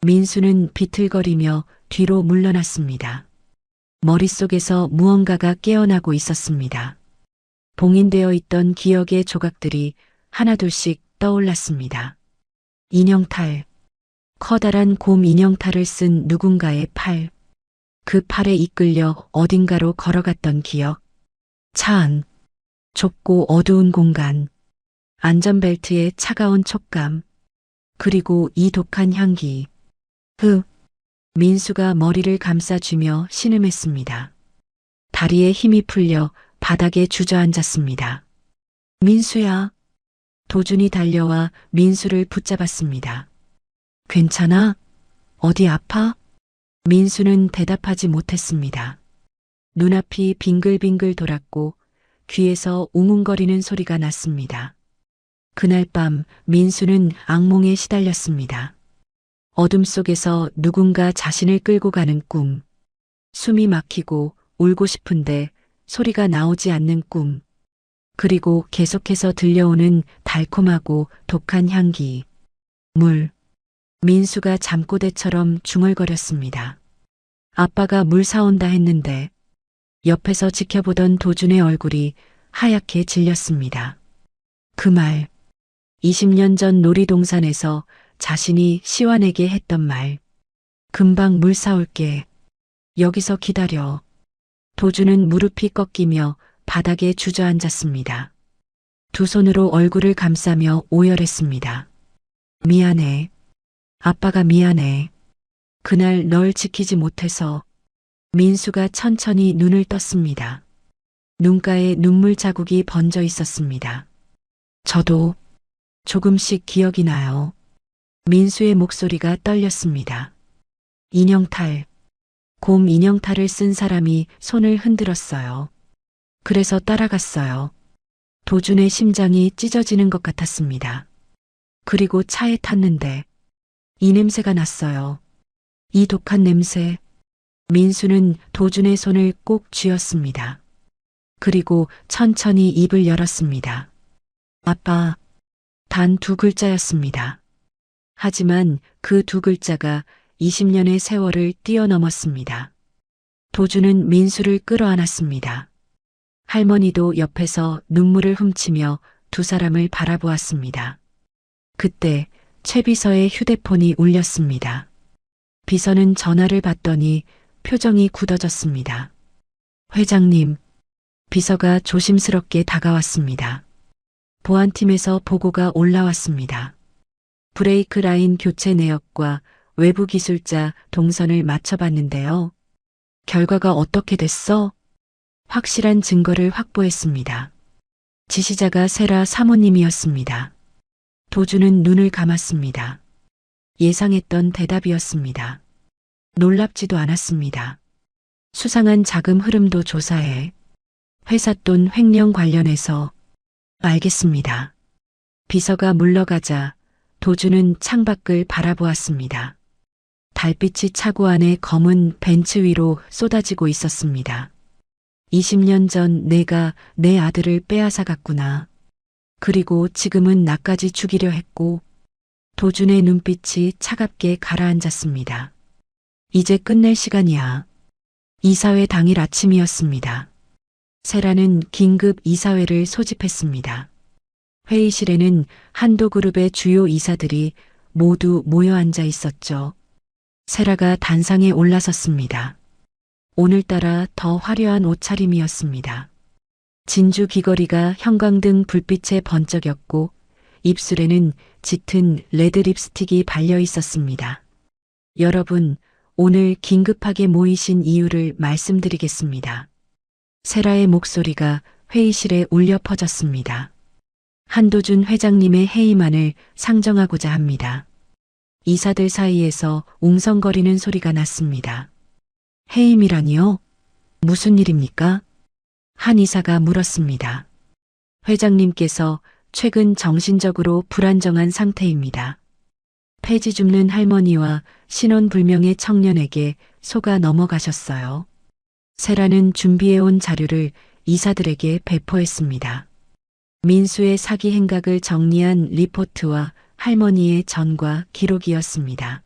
민수는 비틀거리며 뒤로 물러났습니다. 머릿속에서 무언가가 깨어나고 있었습니다. 봉인되어 있던 기억의 조각들이 하나둘씩 떠올랐습니다. 인형탈. 커다란 곰 인형탈을 쓴 누군가의 팔. 그 팔에 이끌려 어딘가로 걸어갔던 기억. 차 안. 좁고 어두운 공간. 안전벨트의 차가운 촉감. 그리고 이 독한 향기. 민수가 머리를 감싸쥐며 신음했습니다. 다리에 힘이 풀려 바닥에 주저앉았습니다. 민수야. 도준이 달려와 민수를 붙잡았습니다. 괜찮아? 어디 아파? 민수는 대답하지 못했습니다. 눈앞이 빙글빙글 돌았고 귀에서 웅웅거리는 소리가 났습니다. 그날 밤 민수는 악몽에 시달렸습니다. 어둠 속에서 누군가 자신을 끌고 가는 꿈. 숨이 막히고 울고 싶은데 소리가 나오지 않는 꿈. 그리고 계속해서 들려오는 달콤하고 독한 향기. 물. 민수가 잠꼬대처럼 중얼거렸습니다. 아빠가 물 사온다 했는데 옆에서 지켜보던 도준의 얼굴이 하얗게 질렸습니다. 그 말. 20년 전 놀이동산에서 자신이 시완에게 했던 말. 금방 물 사올게. 여기서 기다려. 도준은 무릎이 꺾이며 바닥에 주저앉았습니다. 두 손으로 얼굴을 감싸며 오열했습니다. 미안해. 아빠가 미안해. 그날 널 지키지 못해서. 민수가 천천히 눈을 떴습니다. 눈가에 눈물 자국이 번져 있었습니다. 저도 조금씩 기억이 나요. 민수의 목소리가 떨렸습니다. 인형탈. 곰 인형탈을 쓴 사람이 손을 흔들었어요. 그래서 따라갔어요. 도준의 심장이 찢어지는 것 같았습니다. 그리고 차에 탔는데 이 냄새가 났어요. 이 독한 냄새. 민수는 도준의 손을 꼭 쥐었습니다. 그리고 천천히 입을 열었습니다. 아빠. 단 두 글자였습니다. 하지만 그 두 글자가 20년의 세월을 뛰어넘었습니다. 도준은 민수를 끌어안았습니다. 할머니도 옆에서 눈물을 훔치며 두 사람을 바라보았습니다. 그때 최 비서의 휴대폰이 울렸습니다. 비서는 전화를 받더니 표정이 굳어졌습니다. 회장님. 비서가 조심스럽게 다가왔습니다. 보안팀에서 보고가 올라왔습니다. 브레이크 라인 교체 내역과 외부 기술자 동선을 맞춰봤는데요. 결과가 어떻게 됐어? 확실한 증거를 확보했습니다. 지시자가 세라 사모님이었습니다. 도준은 눈을 감았습니다. 예상했던 대답이었습니다. 놀랍지도 않았습니다. 수상한 자금 흐름도 조사해. 회사 돈 횡령 관련해서. 알겠습니다. 비서가 물러가자 도주는 창밖을 바라보았습니다. 달빛이 차고 안에 검은 벤츠 위로 쏟아지고 있었습니다. 20년 전 내가 내 아들을 빼앗아 갔구나. 그리고 지금은 나까지 죽이려 했고, 도준의 눈빛이 차갑게 가라앉았습니다. 이제 끝낼 시간이야. 이사회 당일 아침이었습니다. 세라는 긴급 이사회를 소집했습니다. 회의실에는 한도그룹의 주요 이사들이 모두 모여 앉아 있었죠. 세라가 단상에 올라섰습니다. 오늘따라 더 화려한 옷차림이었습니다. 진주 귀걸이가 형광등 불빛에 번쩍였고 입술에는 짙은 레드 립스틱이 발려 있었습니다. 여러분, 오늘 긴급하게 모이신 이유를 말씀드리겠습니다. 세라의 목소리가 회의실에 울려 퍼졌습니다. 한도준 회장님의 해임안을 상정하고자 합니다. 이사들 사이에서 웅성거리는 소리가 났습니다. 해임이라니요? 무슨 일입니까? 한 이사가 물었습니다. 회장님께서 최근 정신적으로 불안정한 상태입니다. 폐지 줍는 할머니와 신원불명의 청년에게 속아 넘어가셨어요. 세라는 준비해온 자료를 이사들에게 배포했습니다. 민수의 사기 행각을 정리한 리포트와 할머니의 전과 기록이었습니다.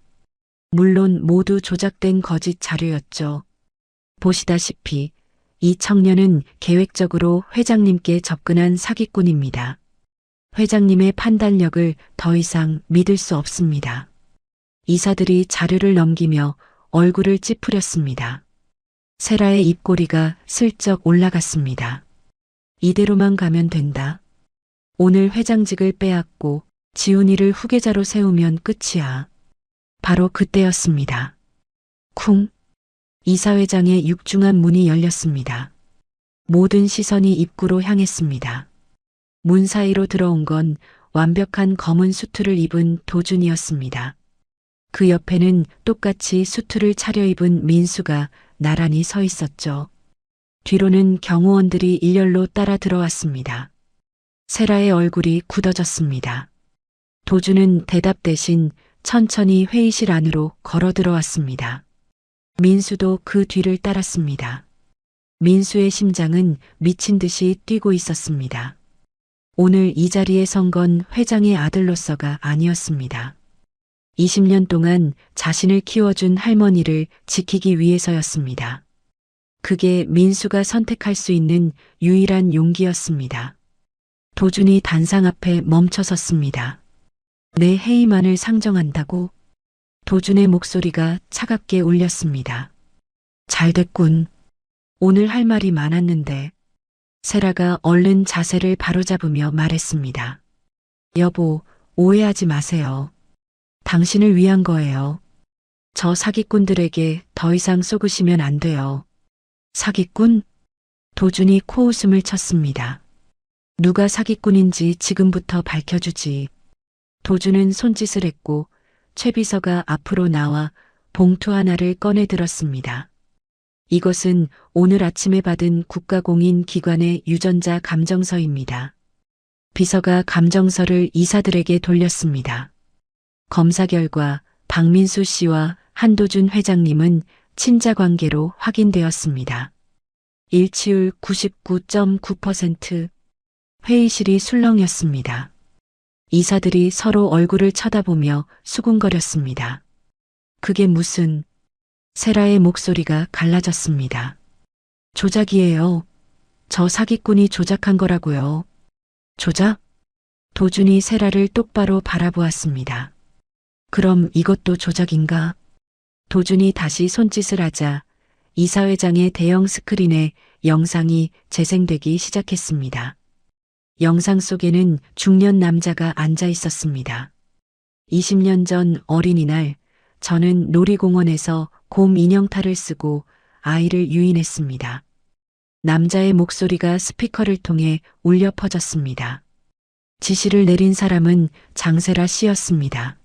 물론 모두 조작된 거짓 자료였죠. 보시다시피 이 청년은 계획적으로 회장님께 접근한 사기꾼입니다. 회장님의 판단력을 더 이상 믿을 수 없습니다. 이사들이 자료를 넘기며 얼굴을 찌푸렸습니다. 세라의 입꼬리가 슬쩍 올라갔습니다. 이대로만 가면 된다. 오늘 회장직을 빼앗고 지훈이를 후계자로 세우면 끝이야. 바로 그때였습니다. 쿵! 이사회장의 육중한 문이 열렸습니다. 모든 시선이 입구로 향했습니다. 문 사이로 들어온 건 완벽한 검은 수트를 입은 도준이었습니다. 그 옆에는 똑같이 수트를 차려입은 민수가 나란히 서 있었죠. 뒤로는 경호원들이 일렬로 따라 들어왔습니다. 세라의 얼굴이 굳어졌습니다. 도준은 대답 대신 천천히 회의실 안으로 걸어 들어왔습니다. 민수도 그 뒤를 따랐습니다. 민수의 심장은 미친 듯이 뛰고 있었습니다. 오늘 이 자리에 선 건 회장의 아들로서가 아니었습니다. 20년 동안 자신을 키워준 할머니를 지키기 위해서였습니다. 그게 민수가 선택할 수 있는 유일한 용기였습니다. 도준이 단상 앞에 멈춰 섰습니다. 내 해임안을 상정한다고? 도준의 목소리가 차갑게 울렸습니다. 잘됐군. 오늘 할 말이 많았는데. 세라가 얼른 자세를 바로잡으며 말했습니다. 여보, 오해하지 마세요. 당신을 위한 거예요. 저 사기꾼들에게 더 이상 속으시면 안 돼요. 사기꾼? 도준이 코웃음을 쳤습니다. 누가 사기꾼인지 지금부터 밝혀주지. 도준은 손짓을 했고 최 비서가 앞으로 나와 봉투 하나를 꺼내 들었습니다. 이것은 오늘 아침에 받은 국가공인 기관의 유전자 감정서입니다. 비서가 감정서를 이사들에게 돌렸습니다. 검사 결과 박민수 씨와 한도준 회장님은 친자 관계로 확인되었습니다. 일치율 99.9%. 회의실이 술렁였습니다. 이사들이 서로 얼굴을 쳐다보며 수군거렸습니다. 그게 무슨... 세라의 목소리가 갈라졌습니다. 조작이에요. 저 사기꾼이 조작한 거라고요. 조작? 도준이 세라를 똑바로 바라보았습니다. 그럼 이것도 조작인가? 도준이 다시 손짓을 하자 이사회장의 대형 스크린에 영상이 재생되기 시작했습니다. 영상 속에는 중년 남자가 앉아 있었습니다. 20년 전 어린이날 저는 놀이공원에서 곰 인형탈을 쓰고 아이를 유인했습니다. 남자의 목소리가 스피커를 통해 울려 퍼졌습니다. 지시를 내린 사람은 장세라 씨였습니다.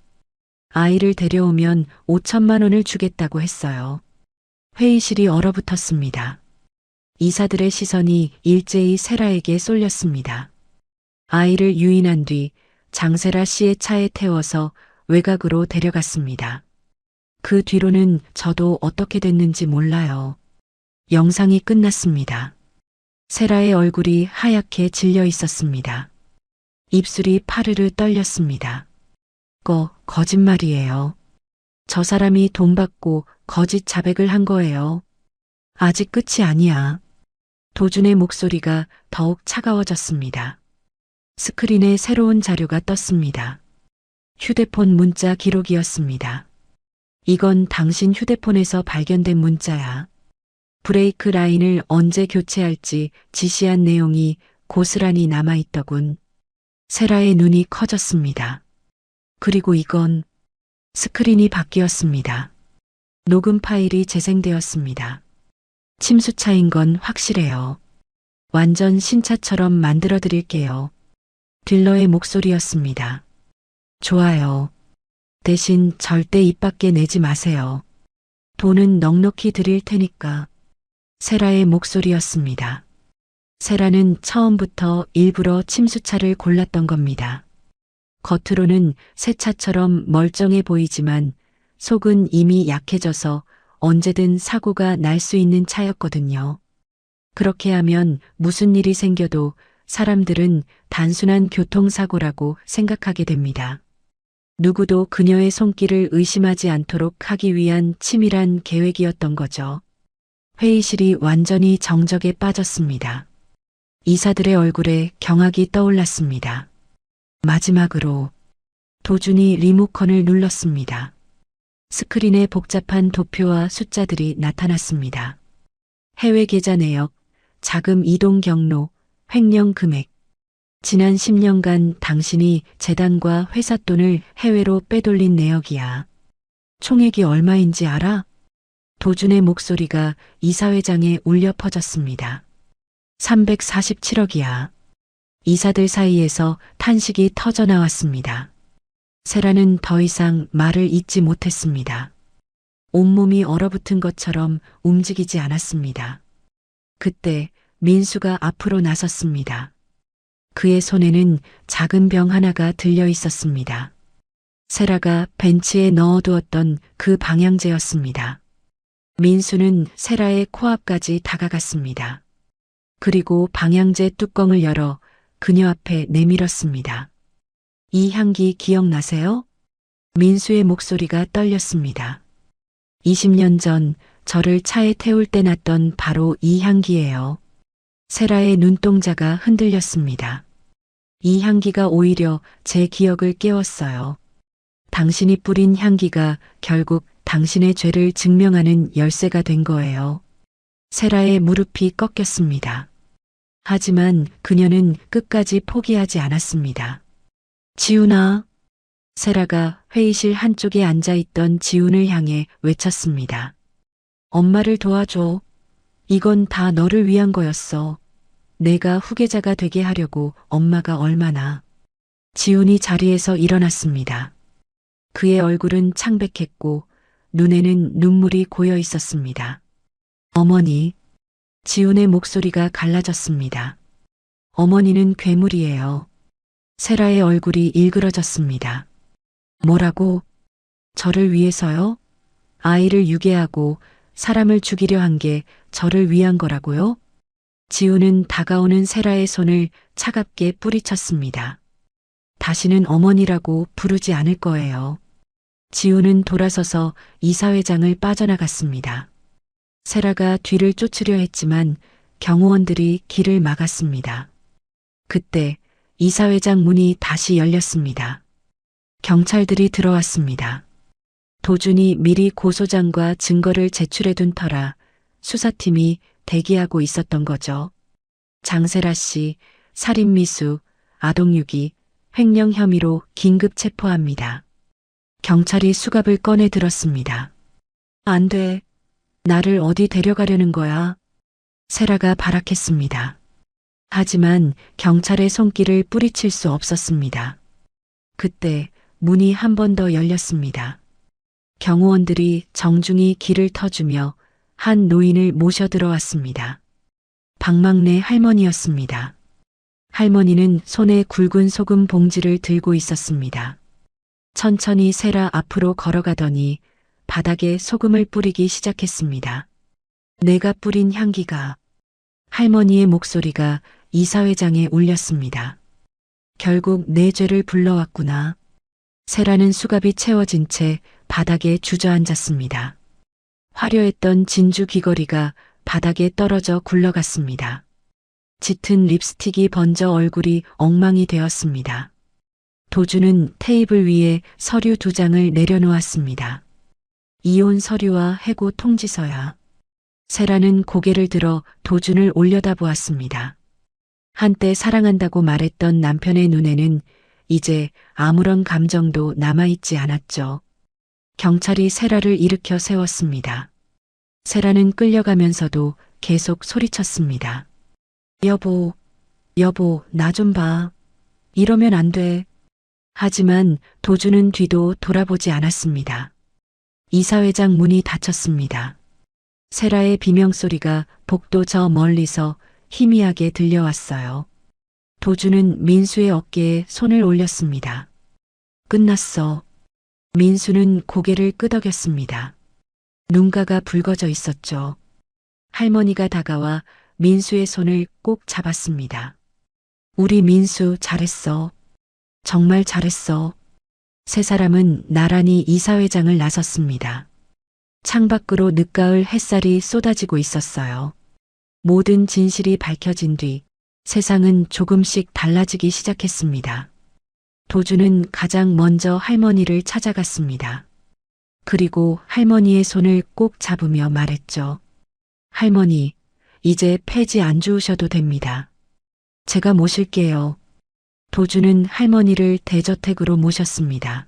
아이를 데려오면 5천만 원을 주겠다고 했어요. 회의실이 얼어붙었습니다. 이사들의 시선이 일제히 세라에게 쏠렸습니다. 아이를 유인한 뒤 장세라 씨의 차에 태워서 외곽으로 데려갔습니다. 그 뒤로는 저도 어떻게 됐는지 몰라요. 영상이 끝났습니다. 세라의 얼굴이 하얗게 질려 있었습니다. 입술이 파르르 떨렸습니다. 거짓말이에요. 저 사람이 돈 받고 거짓 자백을 한 거예요. 아직 끝이 아니야. 도준의 목소리가 더욱 차가워졌습니다. 스크린에 새로운 자료가 떴습니다. 휴대폰 문자 기록이었습니다. 이건 당신 휴대폰에서 발견된 문자야. 브레이크 라인을 언제 교체할지 지시한 내용이 고스란히 남아있더군. 세라의 눈이 커졌습니다. 그리고 이건 스크린이 바뀌었습니다. 녹음 파일이 재생되었습니다. 침수차인 건 확실해요. 완전 신차처럼 만들어 드릴게요. 딜러의 목소리였습니다. 좋아요. 대신 절대 입 밖에 내지 마세요. 돈은 넉넉히 드릴 테니까. 세라의 목소리였습니다. 세라는 처음부터 일부러 침수차를 골랐던 겁니다. 겉으로는 새 차처럼 멀쩡해 보이지만 속은 이미 약해져서 언제든 사고가 날 수 있는 차였거든요. 그렇게 하면 무슨 일이 생겨도 사람들은 단순한 교통사고라고 생각하게 됩니다. 누구도 그녀의 손길을 의심하지 않도록 하기 위한 치밀한 계획이었던 거죠. 회의실이 완전히 정적에 빠졌습니다. 이사들의 얼굴에 경악이 떠올랐습니다. 마지막으로 도준이 리모컨을 눌렀습니다. 스크린에 복잡한 도표와 숫자들이 나타났습니다. 해외 계좌 내역, 자금 이동 경로, 횡령 금액. 지난 10년간 당신이 재단과 회사 돈을 해외로 빼돌린 내역이야. 총액이 얼마인지 알아? 도준의 목소리가 이사회장에 울려 퍼졌습니다. 347억이야. 이사들 사이에서 탄식이 터져 나왔습니다. 세라는 더 이상 말을 잇지 못했습니다. 온몸이 얼어붙은 것처럼 움직이지 않았습니다. 그때 민수가 앞으로 나섰습니다. 그의 손에는 작은 병 하나가 들려 있었습니다. 세라가 벤치에 넣어두었던 그 방향제였습니다. 민수는 세라의 코앞까지 다가갔습니다. 그리고 방향제 뚜껑을 열어 그녀 앞에 내밀었습니다. 이 향기 기억나세요? 민수의 목소리가 떨렸습니다. 20년 전 저를 차에 태울 때 났던 바로 이 향기예요. 세라의 눈동자가 흔들렸습니다. 이 향기가 오히려 제 기억을 깨웠어요. 당신이 뿌린 향기가 결국 당신의 죄를 증명하는 열쇠가 된 거예요. 세라의 무릎이 꺾였습니다. 하지만 그녀는 끝까지 포기하지 않았습니다. 지훈아. 세라가 회의실 한쪽에 앉아있던 지훈을 향해 외쳤습니다. 엄마를 도와줘. 이건 다 너를 위한 거였어. 내가 후계자가 되게 하려고 엄마가 얼마나. 지훈이 자리에서 일어났습니다. 그의 얼굴은 창백했고 눈에는 눈물이 고여 있었습니다. 어머니. 지훈의 목소리가 갈라졌습니다. 어머니는 괴물이에요. 세라의 얼굴이 일그러졌습니다. 뭐라고? 저를 위해서요? 아이를 유괴하고 사람을 죽이려 한 게 저를 위한 거라고요? 지훈은 다가오는 세라의 손을 차갑게 뿌리쳤습니다. 다시는 어머니라고 부르지 않을 거예요. 지훈은 돌아서서 이사회장을 빠져나갔습니다. 세라가 뒤를 쫓으려 했지만 경호원들이 길을 막았습니다. 그때 이사회장 문이 다시 열렸습니다. 경찰들이 들어왔습니다. 도준이 미리 고소장과 증거를 제출해둔 터라 수사팀이 대기하고 있었던 거죠. 장세라 씨, 살인미수, 아동유기, 횡령 혐의로 긴급 체포합니다. 경찰이 수갑을 꺼내 들었습니다. 안 돼. 나를 어디 데려가려는 거야? 세라가 발악했습니다. 하지만 경찰의 손길을 뿌리칠 수 없었습니다. 그때 문이 한 번 더 열렸습니다. 경호원들이 정중히 길을 터주며 한 노인을 모셔 들어왔습니다. 박막내 할머니였습니다. 할머니는 손에 굵은 소금 봉지를 들고 있었습니다. 천천히 세라 앞으로 걸어가더니 바닥에 소금을 뿌리기 시작했습니다. 내가 뿌린 향기가. 할머니의 목소리가 이사회장에 울렸습니다. 결국 내 죄를 불러왔구나. 세라는 수갑이 채워진 채 바닥에 주저앉았습니다. 화려했던 진주 귀걸이가 바닥에 떨어져 굴러갔습니다. 짙은 립스틱이 번져 얼굴이 엉망이 되었습니다. 도주는 테이블 위에 서류 2장을 내려놓았습니다. 이혼 서류와 해고 통지서야. 세라는 고개를 들어 도준을 올려다보았습니다. 한때 사랑한다고 말했던 남편의 눈에는 이제 아무런 감정도 남아있지 않았죠. 경찰이 세라를 일으켜 세웠습니다. 세라는 끌려가면서도 계속 소리쳤습니다. 여보, 나 좀 봐. 이러면 안 돼. 하지만 도주는 뒤도 돌아보지 않았습니다. 이사회장 문이 닫혔습니다. 세라의 비명소리가 복도 저 멀리서 희미하게 들려왔어요. 도주는 민수의 어깨에 손을 올렸습니다. 끝났어. 민수는 고개를 끄덕였습니다. 눈가가 붉어져 있었죠. 할머니가 다가와 민수의 손을 꼭 잡았습니다. 우리 민수 잘했어. 정말 잘했어. 세 사람은 나란히 이사회장을 나섰습니다. 창밖으로 늦가을 햇살이 쏟아지고 있었어요. 모든 진실이 밝혀진 뒤 세상은 조금씩 달라지기 시작했습니다. 도주는 가장 먼저 할머니를 찾아갔습니다. 그리고 할머니의 손을 꼭 잡으며 말했죠. 할머니, 이제 폐지 안 주우셔도 됩니다. 제가 모실게요. 도주는 할머니를 대저택으로 모셨습니다.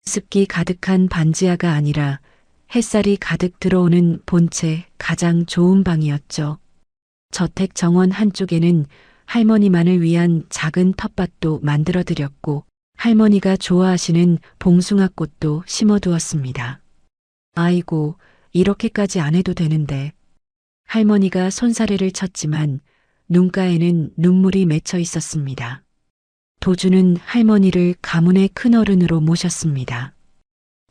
습기 가득한 반지하가 아니라 햇살이 가득 들어오는 본체 가장 좋은 방이었죠. 저택 정원 한쪽에는 할머니만을 위한 작은 텃밭도 만들어드렸고 할머니가 좋아하시는 봉숭아꽃도 심어두었습니다. 아이고, 이렇게까지 안 해도 되는데. 할머니가 손사래를 쳤지만 눈가에는 눈물이 맺혀 있었습니다. 도주는 할머니를 가문의 큰어른으로 모셨습니다.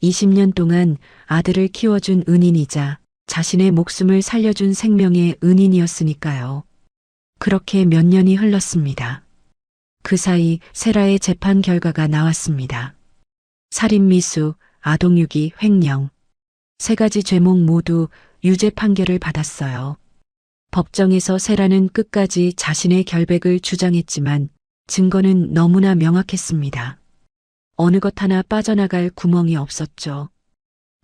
20년 동안 아들을 키워준 은인이자 자신의 목숨을 살려준 생명의 은인이었으니까요. 그렇게 몇 년이 흘렀습니다. 그 사이 세라의 재판 결과가 나왔습니다. 살인미수, 아동유기, 횡령. 3가지 죄목 모두 유죄 판결을 받았어요. 법정에서 세라는 끝까지 자신의 결백을 주장했지만 증거는 너무나 명확했습니다. 어느 것 하나 빠져나갈 구멍이 없었죠.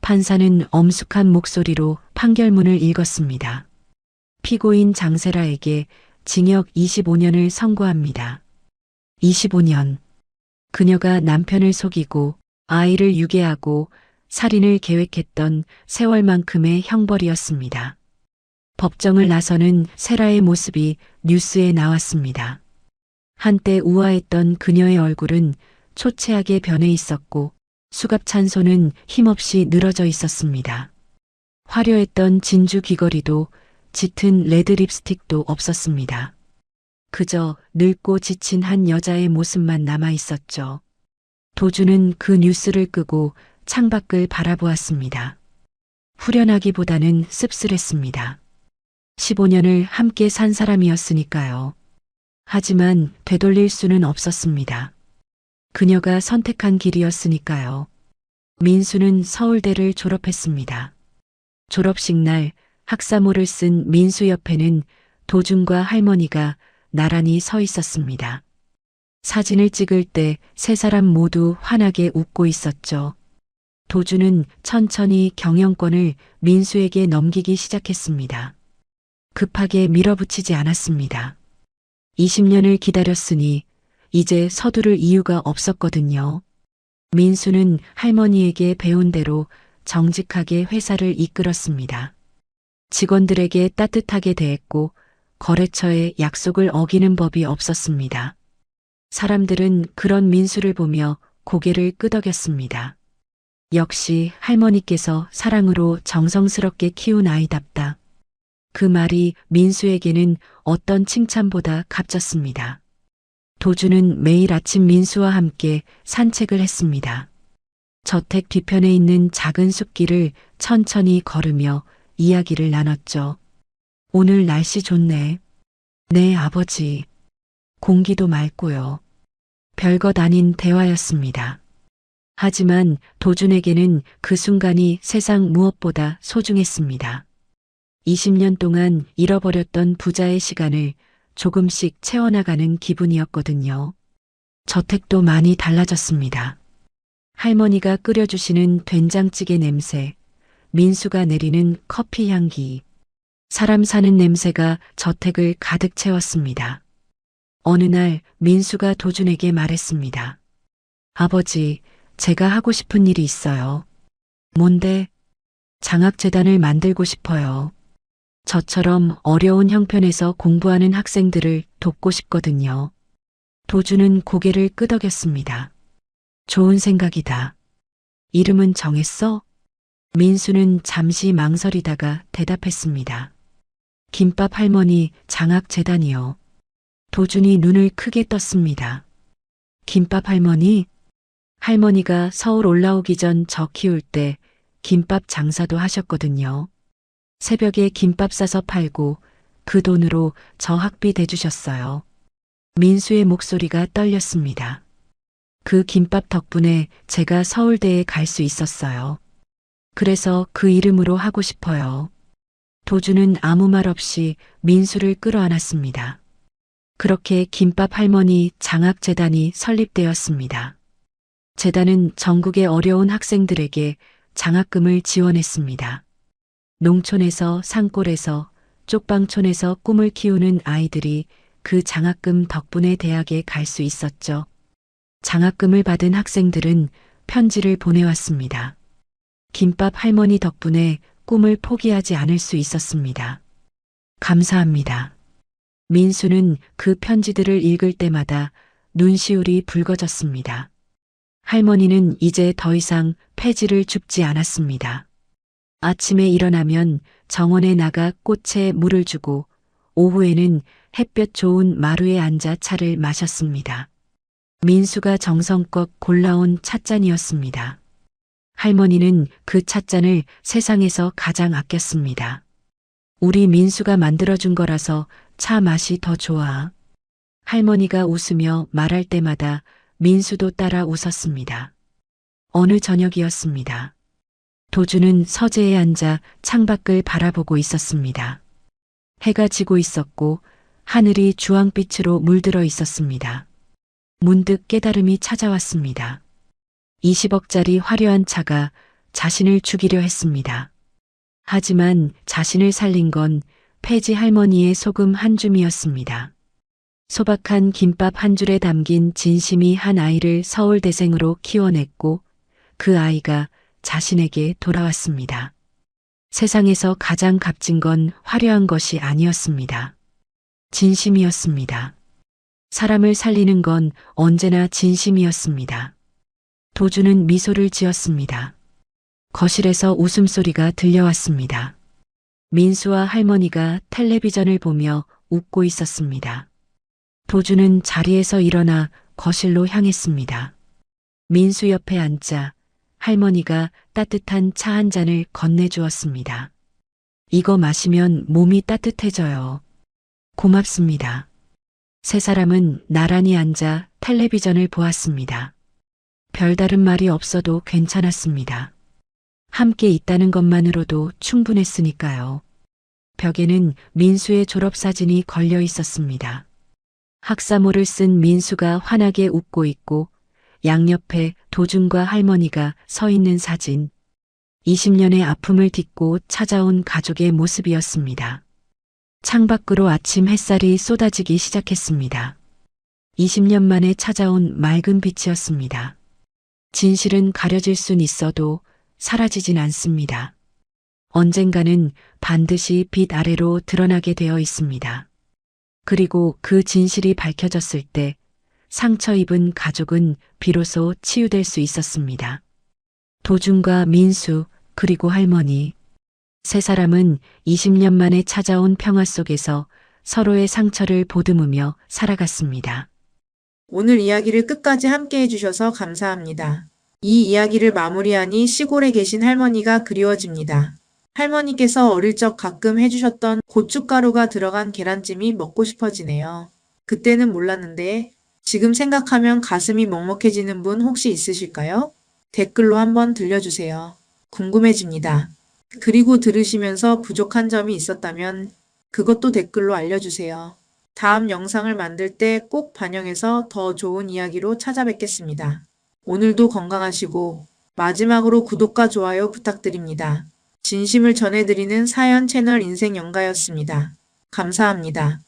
판사는 엄숙한 목소리로 판결문을 읽었습니다. 피고인 장세라에게 징역 25년을 선고합니다. 25년. 그녀가 남편을 속이고 아이를 유괴하고 살인을 계획했던 세월만큼의 형벌이었습니다. 법정을 나서는 세라의 모습이 뉴스에 나왔습니다. 한때 우아했던 그녀의 얼굴은 초췌하게 변해 있었고 수갑찬 손은 힘없이 늘어져 있었습니다. 화려했던 진주 귀걸이도 짙은 레드 립스틱도 없었습니다. 그저 늙고 지친 한 여자의 모습만 남아 있었죠. 도주는 그 뉴스를 끄고 창밖을 바라보았습니다. 후련하기보다는 씁쓸했습니다. 15년을 함께 산 사람이었으니까요. 하지만 되돌릴 수는 없었습니다. 그녀가 선택한 길이었으니까요. 민수는 서울대를 졸업했습니다. 졸업식 날 학사모를 쓴 민수 옆에는 도준과 할머니가 나란히 서 있었습니다. 사진을 찍을 때 3사람 모두 환하게 웃고 있었죠. 도준은 천천히 경영권을 민수에게 넘기기 시작했습니다. 급하게 밀어붙이지 않았습니다. 20년을 기다렸으니 이제 서두를 이유가 없었거든요. 민수는 할머니에게 배운 대로 정직하게 회사를 이끌었습니다. 직원들에게 따뜻하게 대했고 거래처에 약속을 어기는 법이 없었습니다. 사람들은 그런 민수를 보며 고개를 끄덕였습니다. 역시 할머니께서 사랑으로 정성스럽게 키운 아이답다. 그 말이 민수에게는 어떤 칭찬보다 값졌습니다. 도주는 매일 아침 민수와 함께 산책을 했습니다. 저택 뒤편에 있는 작은 숲길을 천천히 걸으며 이야기를 나눴죠. 오늘 날씨 좋네. 네, 아버지. 공기도 맑고요. 별것 아닌 대화였습니다. 하지만 도준에게는 그 순간이 세상 무엇보다 소중했습니다. 20년 동안 잃어버렸던 부자의 시간을 조금씩 채워나가는 기분이었거든요. 저택도 많이 달라졌습니다. 할머니가 끓여주시는 된장찌개 냄새, 민수가 내리는 커피 향기, 사람 사는 냄새가 저택을 가득 채웠습니다. 어느 날 민수가 도준에게 말했습니다. 아버지, 제가 하고 싶은 일이 있어요. 뭔데? 장학재단을 만들고 싶어요. 저처럼 어려운 형편에서 공부하는 학생들을 돕고 싶거든요. 도준은 고개를 끄덕였습니다. 좋은 생각이다. 이름은 정했어? 민수는 잠시 망설이다가 대답했습니다. 김밥 할머니 장학재단이요. 도준이 눈을 크게 떴습니다. 김밥 할머니? 할머니가 서울 올라오기 전 저 키울 때 김밥 장사도 하셨거든요. 새벽에 김밥 싸서 팔고 그 돈으로 저 학비 대주셨어요. 민수의 목소리가 떨렸습니다. 그 김밥 덕분에 제가 서울대에 갈 수 있었어요. 그래서 그 이름으로 하고 싶어요. 도준은 아무 말 없이 민수를 끌어안았습니다. 그렇게 김밥 할머니 장학재단이 설립되었습니다. 재단은 전국의 어려운 학생들에게 장학금을 지원했습니다. 농촌에서 산골에서 쪽방촌에서 꿈을 키우는 아이들이 그 장학금 덕분에 대학에 갈 수 있었죠. 장학금을 받은 학생들은 편지를 보내왔습니다. 김밥 할머니 덕분에 꿈을 포기하지 않을 수 있었습니다. 감사합니다. 민수는 그 편지들을 읽을 때마다 눈시울이 붉어졌습니다. 할머니는 이제 더 이상 폐지를 줍지 않았습니다. 아침에 일어나면 정원에 나가 꽃에 물을 주고 오후에는 햇볕 좋은 마루에 앉아 차를 마셨습니다. 민수가 정성껏 골라온 찻잔이었습니다. 할머니는 그 찻잔을 세상에서 가장 아꼈습니다. 우리 민수가 만들어준 거라서 차 맛이 더 좋아. 할머니가 웃으며 말할 때마다 민수도 따라 웃었습니다. 어느 저녁이었습니다. 도주는 서재에 앉아 창밖을 바라보고 있었습니다. 해가 지고 있었고 하늘이 주황빛으로 물들어 있었습니다. 문득 깨달음이 찾아왔습니다. 20억짜리 화려한 차가 자신을 죽이려 했습니다. 하지만 자신을 살린 건 폐지 할머니의 소금 한 줌이었습니다. 소박한 김밥 한 줄에 담긴 진심이 한 아이를 서울대생으로 키워냈고 그 아이가 자신에게 돌아왔습니다. 세상에서 가장 값진 건 화려한 것이 아니었습니다. 진심이었습니다. 사람을 살리는 건 언제나 진심이었습니다. 도주는 미소를 지었습니다. 거실에서 웃음소리가 들려왔습니다. 민수와 할머니가 텔레비전을 보며 웃고 있었습니다. 도주는 자리에서 일어나 거실로 향했습니다. 민수 옆에 앉자 할머니가 따뜻한 차 한 잔을 건네주었습니다. 이거 마시면 몸이 따뜻해져요. 고맙습니다. 세 사람은 나란히 앉아 텔레비전을 보았습니다. 별다른 말이 없어도 괜찮았습니다. 함께 있다는 것만으로도 충분했으니까요. 벽에는 민수의 졸업사진이 걸려 있었습니다. 학사모를 쓴 민수가 환하게 웃고 있고 양옆에 도준과 할머니가 서 있는 사진. 20년의 아픔을 딛고 찾아온 가족의 모습이었습니다. 창밖으로 아침 햇살이 쏟아지기 시작했습니다. 20년 만에 찾아온 맑은 빛이었습니다. 진실은 가려질 순 있어도 사라지진 않습니다. 언젠가는 반드시 빛 아래로 드러나게 되어 있습니다. 그리고 그 진실이 밝혀졌을 때 상처 입은 가족은 비로소 치유될 수 있었습니다. 도준과 민수 그리고 할머니 세 사람은 20년 만에 찾아온 평화 속에서 서로의 상처를 보듬으며 살아갔습니다. 오늘 이야기를 끝까지 함께 해주셔서 감사합니다. 이 이야기를 마무리하니 시골에 계신 할머니가 그리워집니다. 할머니께서 어릴 적 가끔 해주셨던 고춧가루가 들어간 계란찜이 먹고 싶어지네요. 그때는 몰랐는데 지금 생각하면 가슴이 먹먹해지는 분 혹시 있으실까요? 댓글로 한번 들려주세요. 궁금해집니다. 그리고 들으시면서 부족한 점이 있었다면 그것도 댓글로 알려주세요. 다음 영상을 만들 때 꼭 반영해서 더 좋은 이야기로 찾아뵙겠습니다. 오늘도 건강하시고 마지막으로 구독과 좋아요 부탁드립니다. 진심을 전해드리는 사연 채널 인생영가였습니다. 감사합니다.